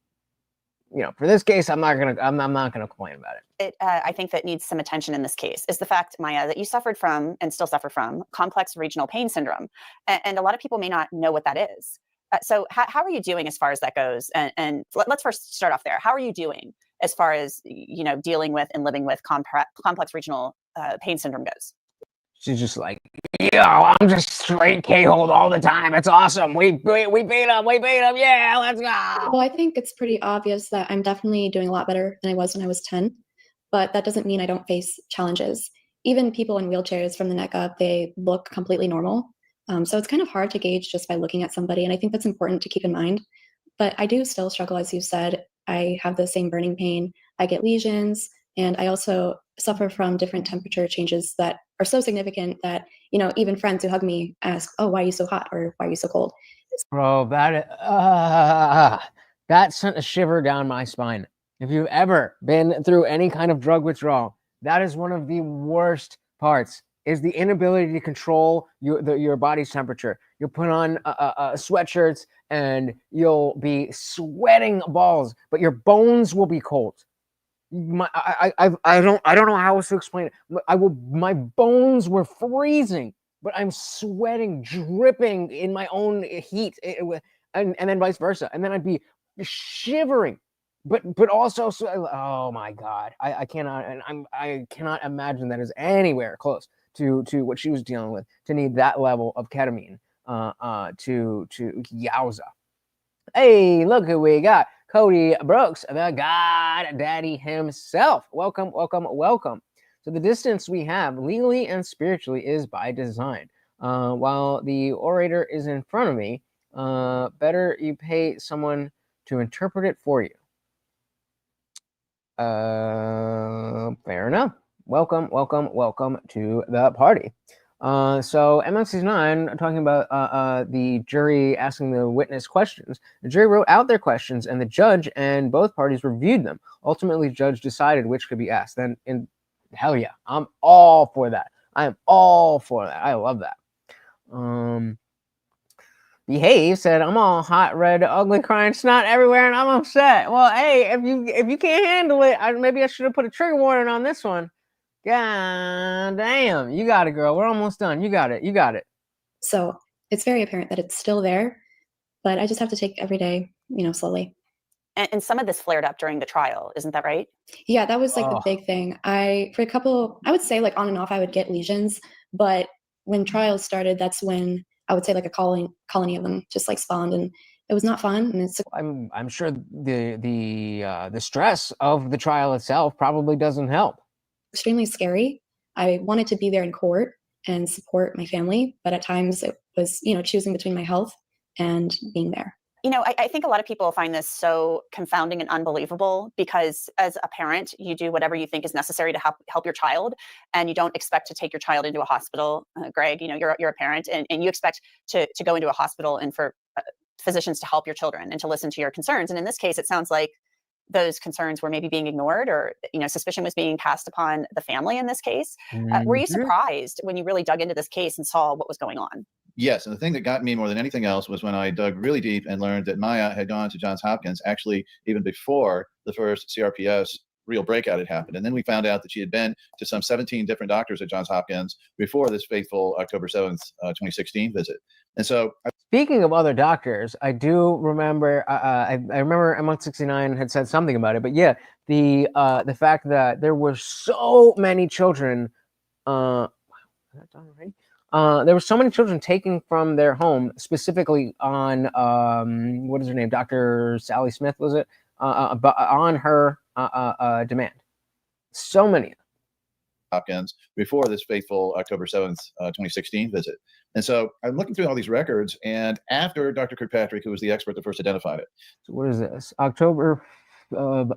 for this case, I'm not gonna complain about it. I think that needs some attention in this case is the fact, Maya, that you suffered from and still suffer from complex regional pain syndrome. And a lot of people may not know what that is. So how are you doing as far as that goes? And let's first start off there. How are you doing as far as, dealing with and living with complex regional pain syndrome goes? She's just like, I'm just straight K-hold all the time. It's awesome. We beat him. Yeah, let's go. Well, I think it's pretty obvious that I'm definitely doing a lot better than I was when I was 10, but that doesn't mean I don't face challenges. Even people in wheelchairs from the neck up, they look completely normal. So it's kind of hard to gauge just by looking at somebody, and I think that's important to keep in mind. But I do still struggle, as you said. I have the same burning pain. I get lesions, and I also suffer from different temperature changes that are so significant that, even friends who hug me ask, oh, why are you so hot? Or why are you so cold? Bro, that sent a shiver down my spine. If you've ever been through any kind of drug withdrawal, that is one of the worst parts, is the inability to control your body's temperature. You'll put on sweatshirts and you'll be sweating balls, but your bones will be cold. I don't know how else to explain it. My bones were freezing, but I'm sweating, dripping in my own heat, and then vice versa. And then I'd be shivering, but also, oh my God, I cannot, and I cannot imagine that is anywhere close to what she was dealing with, to need that level of ketamine, to yowza. Hey, look who we got. Cody Brooks, the God Daddy himself. Welcome. So the distance we have legally and spiritually is by design. While the orator is in front of me, better you pay someone to interpret it for you. Fair enough. Welcome to the party. So MX69 talking about the jury asking the witness questions. The jury wrote out their questions, and the judge and both parties reviewed them. Ultimately, the judge decided which could be asked. Then, hell yeah, I'm all for that. I am all for that. I love that. Behave said, I'm all hot, red, ugly, crying snot everywhere, and I'm upset. Well, hey, if you can't handle it, maybe I should have put a trigger warning on this one. God damn, you got it, girl. We're almost done. You got it. So it's very apparent that it's still there, but I just have to take every day, slowly. And some of this flared up during the trial, isn't that right? Yeah, that was the big thing. I would say like on and off, I would get lesions, but when trials started, that's when I would say like a colony of them just like spawned, and it was not fun. And I'm sure the stress of the trial itself probably doesn't help. Extremely scary. I wanted to be there in court and support my family, but at times it was, choosing between my health and being there. I think a lot of people find this so confounding and unbelievable, because as a parent, you do whatever you think is necessary to help your child, and you don't expect to take your child into a hospital. Greg, you're a parent, and you expect to go into a hospital and for physicians to help your children and to listen to your concerns. And in this case, it sounds like those concerns were maybe being ignored, or suspicion was being cast upon the family in this case. Were you surprised when you really dug into this case and saw what was going on? Yes, and the thing that got me more than anything else was when I dug really deep and learned that Maya had gone to Johns Hopkins actually even before the first CRPS real breakout had happened. And then we found out that she had been to some 17 different doctors at Johns Hopkins before this fateful October 7th, 2016 visit. And so, speaking of other doctors, I do remember, I remember MX69 had said something about it, but yeah, the fact that there were so many children, there were so many children taken from their home, specifically on, what is her name? Dr. Sally Smith, was it? On her demand. So many. Hopkins before this fateful October 7th, 2016 visit. And so I'm looking through all these records, and after Dr. Kirkpatrick, who was the expert that first identified it. So what is this? October of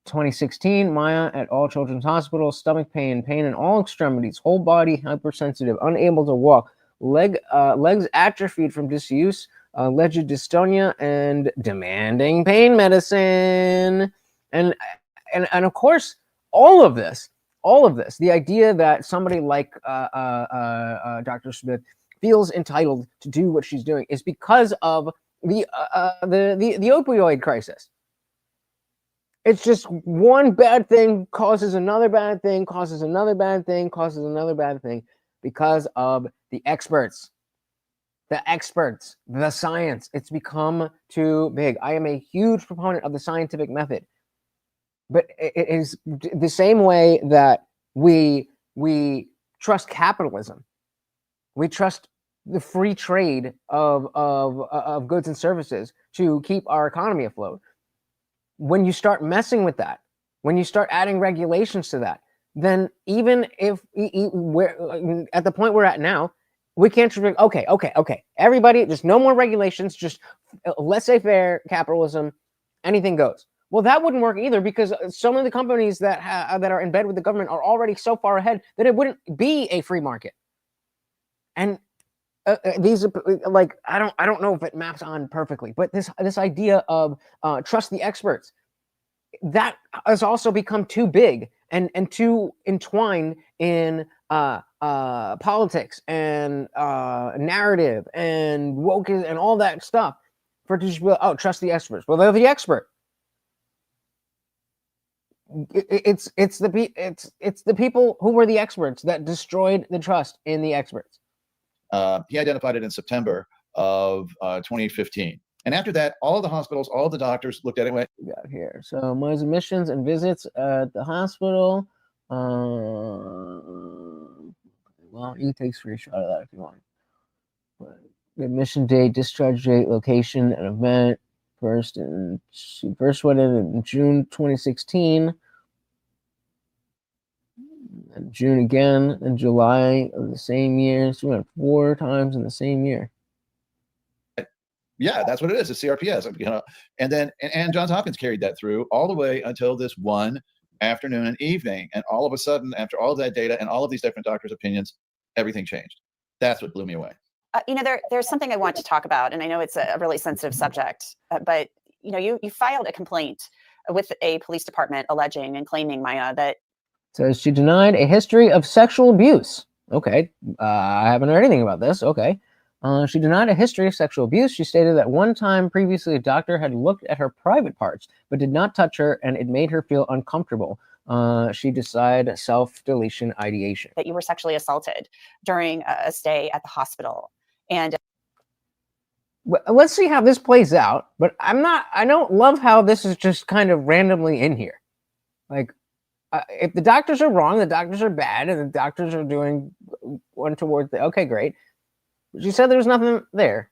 2016, Maya at All Children's Hospital, stomach pain in all extremities, whole body hypersensitive, unable to walk, legs atrophied from disuse, alleged dystonia, and demanding pain medicine. And of course, all of this, the idea that somebody like Dr. Smith feels entitled to do what she's doing is because of the opioid crisis. It's just one bad thing causes another bad thing, causes another bad thing, causes another bad thing because of the experts. The experts, the science. It's become too big. I am a huge proponent of the scientific method. But it is the same way that we trust capitalism. We trust the free trade of goods and services to keep our economy afloat. When you start messing with that, when you start adding regulations to that, then even if we're at the point we're at now, we can't just be, okay, everybody, just no more regulations, just laissez-faire capitalism, anything goes. Well, that wouldn't work either, because so many of the companies that are in bed with the government are already so far ahead that it wouldn't be a free market. And these like I don't know if it maps on perfectly, but this idea of trust the experts, that has also become too big and too entwined in politics and narrative and woke and all that stuff for it to just be, oh, trust the experts. Well, they're the expert. It's the people who were the experts that destroyed the trust in the experts. He identified it in September of 2015. And after that, all the hospitals, all the doctors looked at it and went, We got here. So my admissions and visits at the hospital. Well, you can take a screenshot of that if you want. But admission date, discharge date, location, and event. She first went in June 2016. And June again, and July of the same year. So we went 4 times in the same year. yeah, that's what it is. It's CRPS, you know. And then and Johns Hopkins carried that through all the way until this one afternoon and evening. And all of a sudden, after all of that data and all of these different doctors' opinions, everything changed. That's what blew me away. There's something I want to talk about, and I know it's a really sensitive subject, but you filed a complaint with a police department alleging and claiming, Maya, that says she denied a history of sexual abuse. Okay, I haven't heard anything about this. Okay. She denied a history of sexual abuse. She stated that one time previously a doctor had looked at her private parts but did not touch her, and it made her feel uncomfortable. She decided self-deletion ideation. That you were sexually assaulted during a stay at the hospital. And let's see how this plays out. But I don't love how this is just kind of randomly in here. Like, if the doctors are wrong, the doctors are bad, and the doctors are doing one towards the, okay, great. But you said there's nothing there.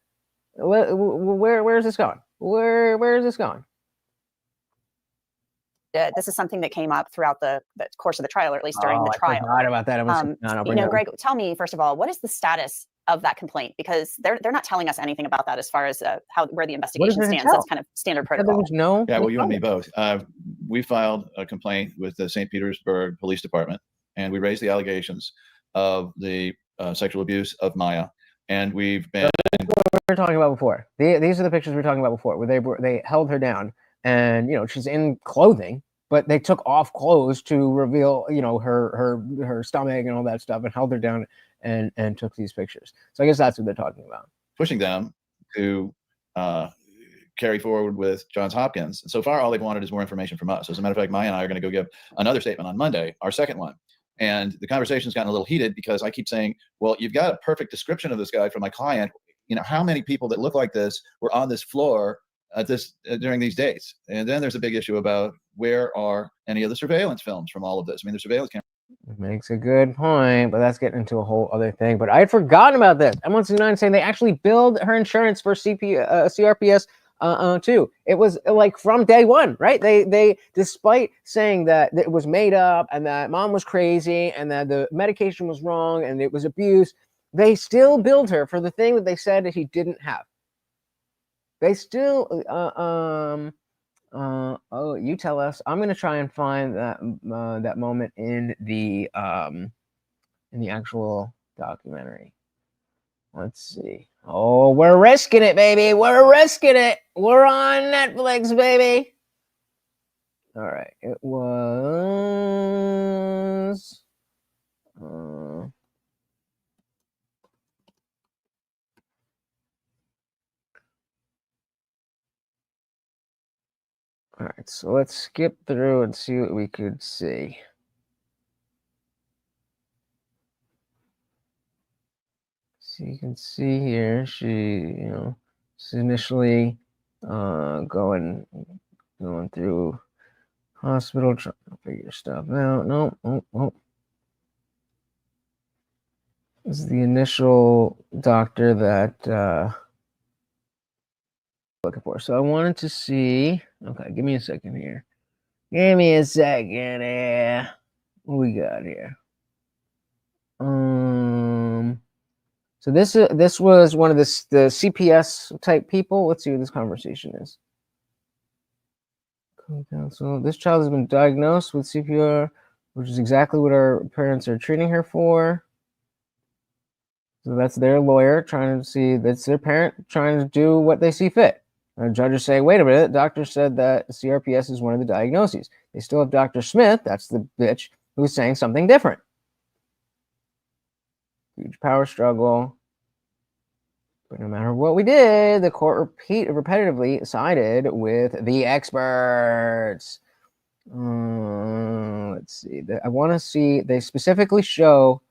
Where is this going? Where is this going? This is something that came up throughout the course of the trial, or at least during the trial. I forgot about that. Greg, tell me, first of all, what is the status of that complaint? Because they're not telling us anything about that as far as where the investigation stands. That's kind of standard protocol. Yeah, well, you and me both. We filed a complaint with the St. Petersburg Police Department, and we raised the allegations of the sexual abuse of Maya. And we've been. What we were talking about before. These are the pictures we were talking about before, where they held her down, and she's in clothing, but they took off clothes to reveal her stomach and all that stuff, and held her down and took these pictures. So I guess that's what they're talking about. Pushing them to carry forward with Johns Hopkins. And so far, all they've wanted is more information from us. As a matter of fact, Maya and I are going to go give another statement on Monday, our second one. And the conversation's gotten a little heated because I keep saying, well, you've got a perfect description of this guy from my client. How many people that look like this were on this floor at during these days? And then there's a big issue about where are any of the surveillance films from all of this? I mean, the surveillance camera. Makes a good point, but that's getting into a whole other thing. But I had forgotten about this. M169 saying they actually billed her insurance for CRPS too. It was like from day one, right? They despite saying that it was made up and that mom was crazy and that the medication was wrong and it was abuse, they still billed her for the thing that they said that he didn't have. They still oh, you tell us. I'm gonna try and find that moment in the actual documentary. Let's see. Oh, we're risking it, baby. We're risking it. We're on Netflix, baby. All right. It was. All right, so let's skip through and see what we could see. So you can see here, she's initially going through hospital, trying to figure stuff out. No, oh. This is the initial doctor that looking for. So I wanted to see. Okay, give me a second here. Give me a second here. What we got here? So this was one of the CPS type people. Let's see what this conversation is. So this child has been diagnosed with CPR, which is exactly what our parents are treating her for. So that's their lawyer trying to see, that's their parent trying to do what they see fit. And judges say, wait a minute, doctor said that CRPS is one of the diagnoses. They still have Dr. Smith, that's the bitch, who's saying something different. Huge power struggle. But no matter what we did, the court repetitively sided with the experts. Let's see. I want to see, they specifically show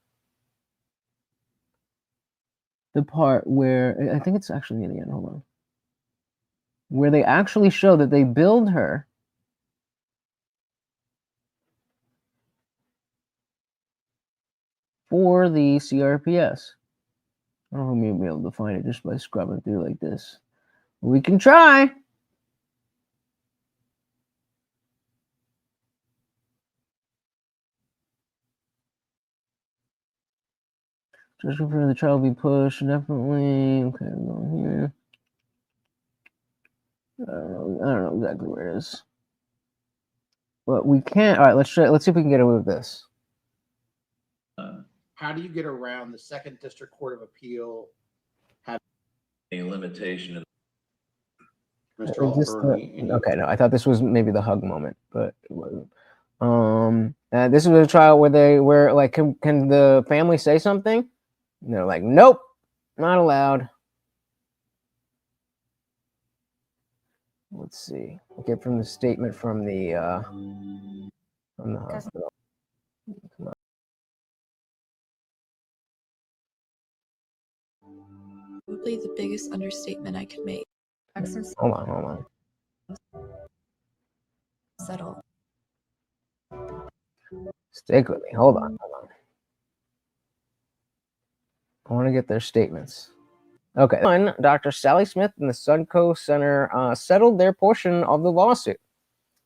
the part where, I think it's actually in the end, hold on. Where they actually show that they billed her for the CRPS. I don't know if I'm going to be able to find it just by scrubbing through like this. We can try. Judgment for the child be pushed, definitely. Okay, I'm going here. I don't know exactly where it is. But we can't. All right, let's see if we can get away with this. How do you get around the Second District Court of Appeal having A limitation. Mr. Just, Alberti? okay, no, I thought this was maybe the hug moment, but it wasn't. This was a trial where they were like, can the family say something? And they're like, nope, not allowed. Let's see. I'll get from the statement from the hospital. Probably the biggest understatement I could make. Hold on. Settle. Stick with me. Hold on. I want to get their statements. Okay. Dr. Sally Smith and the Sunco Center settled their portion of the lawsuit.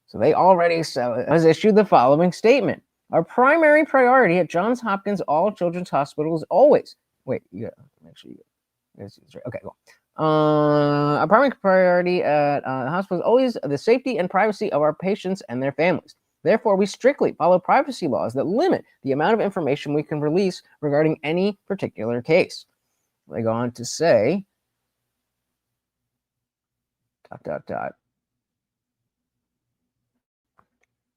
So they already has issued the following statement. Our primary priority at Johns Hopkins All Children's Hospital is always... Wait, yeah, make sure you... Okay, cool. Our primary priority at the hospital is always the safety and privacy of our patients and their families. Therefore, we strictly follow privacy laws that limit the amount of information we can release regarding any particular case. They go on to say, ...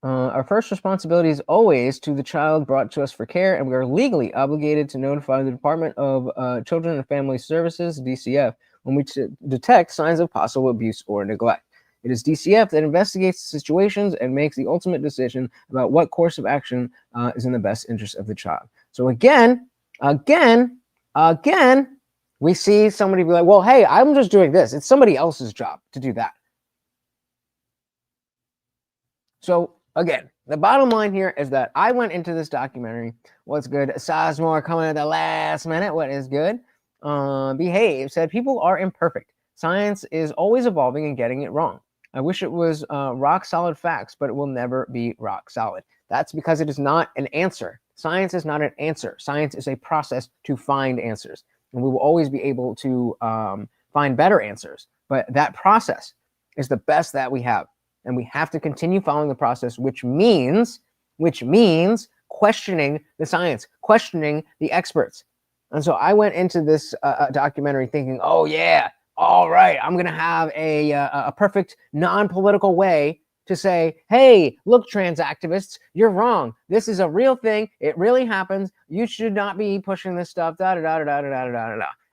Our first responsibility is always to the child brought to us for care, and we are legally obligated to notify the Department of Children and Family Services, DCF, when we detect signs of possible abuse or neglect. It is DCF that investigates the situations and makes the ultimate decision about what course of action is in the best interest of the child. So again, we see somebody be like, well, hey, I'm just doing this. It's somebody else's job to do that. So again, the bottom line here is that I went into this documentary. What's good? Sizemore coming at the last minute. What is good? Behave said people are imperfect. Science is always evolving and getting it wrong. I wish it was rock solid facts, but it will never be rock solid. That's because it is not an answer. Science is not an answer. Science is a process to find answers. And we will always be able to find better answers. But that process is the best that we have. And we have to continue following the process, which means questioning the science, questioning the experts. And so I went into this documentary thinking, oh yeah, all right, I'm gonna have a perfect non-political way to say, hey, look, trans activists, you're wrong. This is a real thing. It really happens. You should not be pushing this stuff. And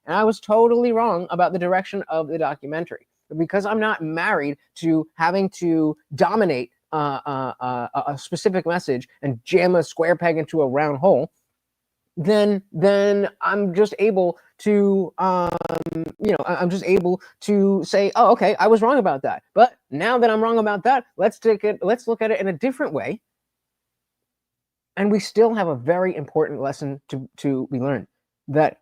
I was totally wrong about the direction of the documentary. because I'm not married to having to dominate a specific message and jam a square peg into a round hole, then I'm just able to I'm just able to say, oh, okay, I was wrong about that. But now that I'm wrong about that, let's look at it in a different way. And we still have a very important lesson to be learned, that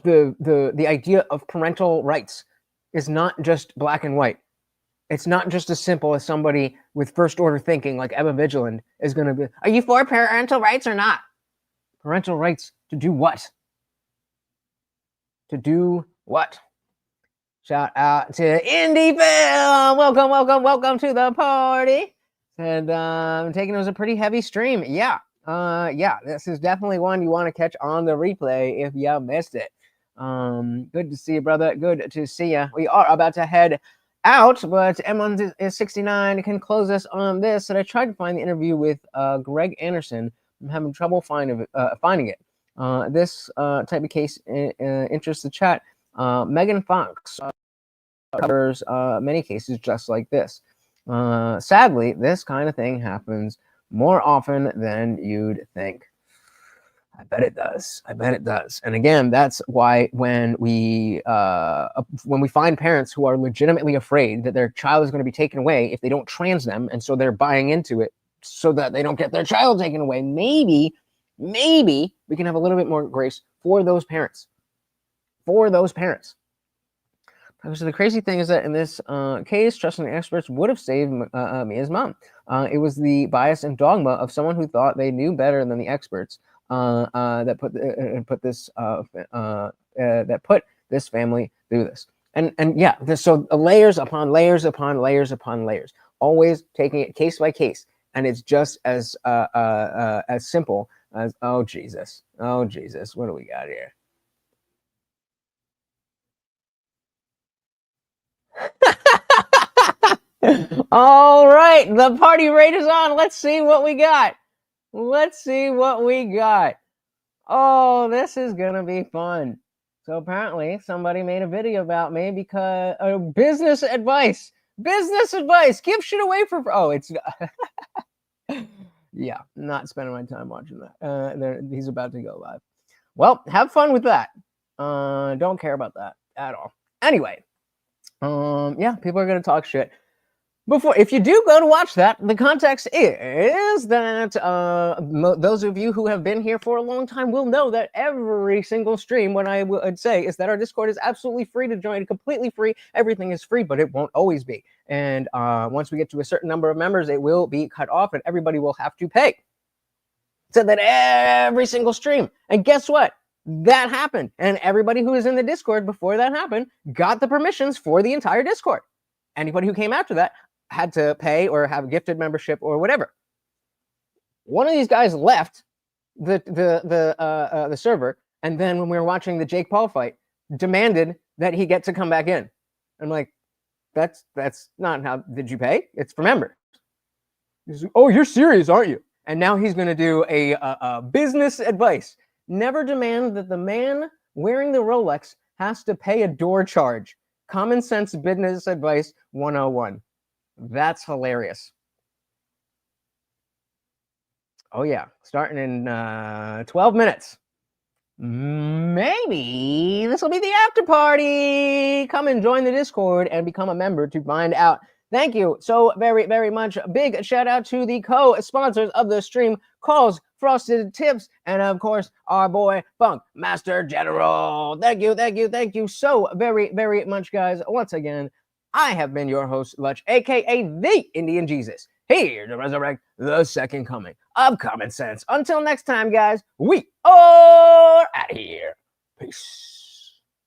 the idea of parental rights is not just black and white. It's not just as simple as somebody with first order thinking like Emma Vigilant is going to be, are you for parental rights or not? Parental rights to do what? To do what? Shout out to Indy Film. Welcome to the party. And taking it was a pretty heavy stream. Yeah. This is definitely one you want to catch on the replay if you missed it. Good to see you, brother. Good to see you. We are about to head out, but M1 is 69 can close us on this. And I tried to find the interview with Greg Anderson. I'm having trouble finding it. This type of case interests the chat. Megan Fox covers many cases just like this. Sadly, this kind of thing happens more often than you'd think. I bet it does. And again, that's why when we find parents who are legitimately afraid that their child is going to be taken away if they don't trans them, and so they're buying into it so that they don't get their child taken away, maybe we can have a little bit more grace for those parents. So the crazy thing is that in this case, trusting the experts would have saved Mia's mom. It was the bias and dogma of someone who thought they knew better than the experts that put this family through this. And yeah, so layers upon layers upon layers upon layers, always taking it case by case, and it's just as simple as, oh Jesus, what do we got here? All right, the party rate is on. Let's see what we got. Oh, this is gonna be fun. So apparently somebody made a video about me because business advice. Give shit away for. Oh, it's yeah. Not spending my time watching that. He's about to go live. Well, have fun with that. Don't care about that at all. Anyway, yeah, people are gonna talk shit. If you do go to watch that, the context is that those of you who have been here for a long time will know that every single stream, what I would say is that our Discord is absolutely free to join, completely free. Everything is free, but it won't always be. And once we get to a certain number of members, it will be cut off and everybody will have to pay. So that every single stream. And guess what? That happened. And everybody who was in the Discord before that happened got the permissions for the entire Discord. Anybody who came after that had to pay or have a gifted membership or whatever. One of these guys left the server, and then when we were watching the Jake Paul fight, demanded that he get to come back in. I'm like, that's not how. Did you pay? It's for members. He's like, oh, you're serious, aren't you? And now he's going to do a business advice. Never demand that the man wearing the Rolex has to pay a door charge. Common sense business advice 101. That's hilarious. Oh yeah, starting in 12 minutes. Maybe this will be the after party. Come and join the Discord and become a member to find out. Thank you so very, very much. Big shout out to the co-sponsors of the stream, Calls, Frosted Tips, and of course, our boy Funk Master General. Thank you so very, very much, guys. Once again, I have been your host, Lutch, aka the Indian Jesus, here to resurrect the second coming of common sense. Until next time, guys, we are out of here. Peace.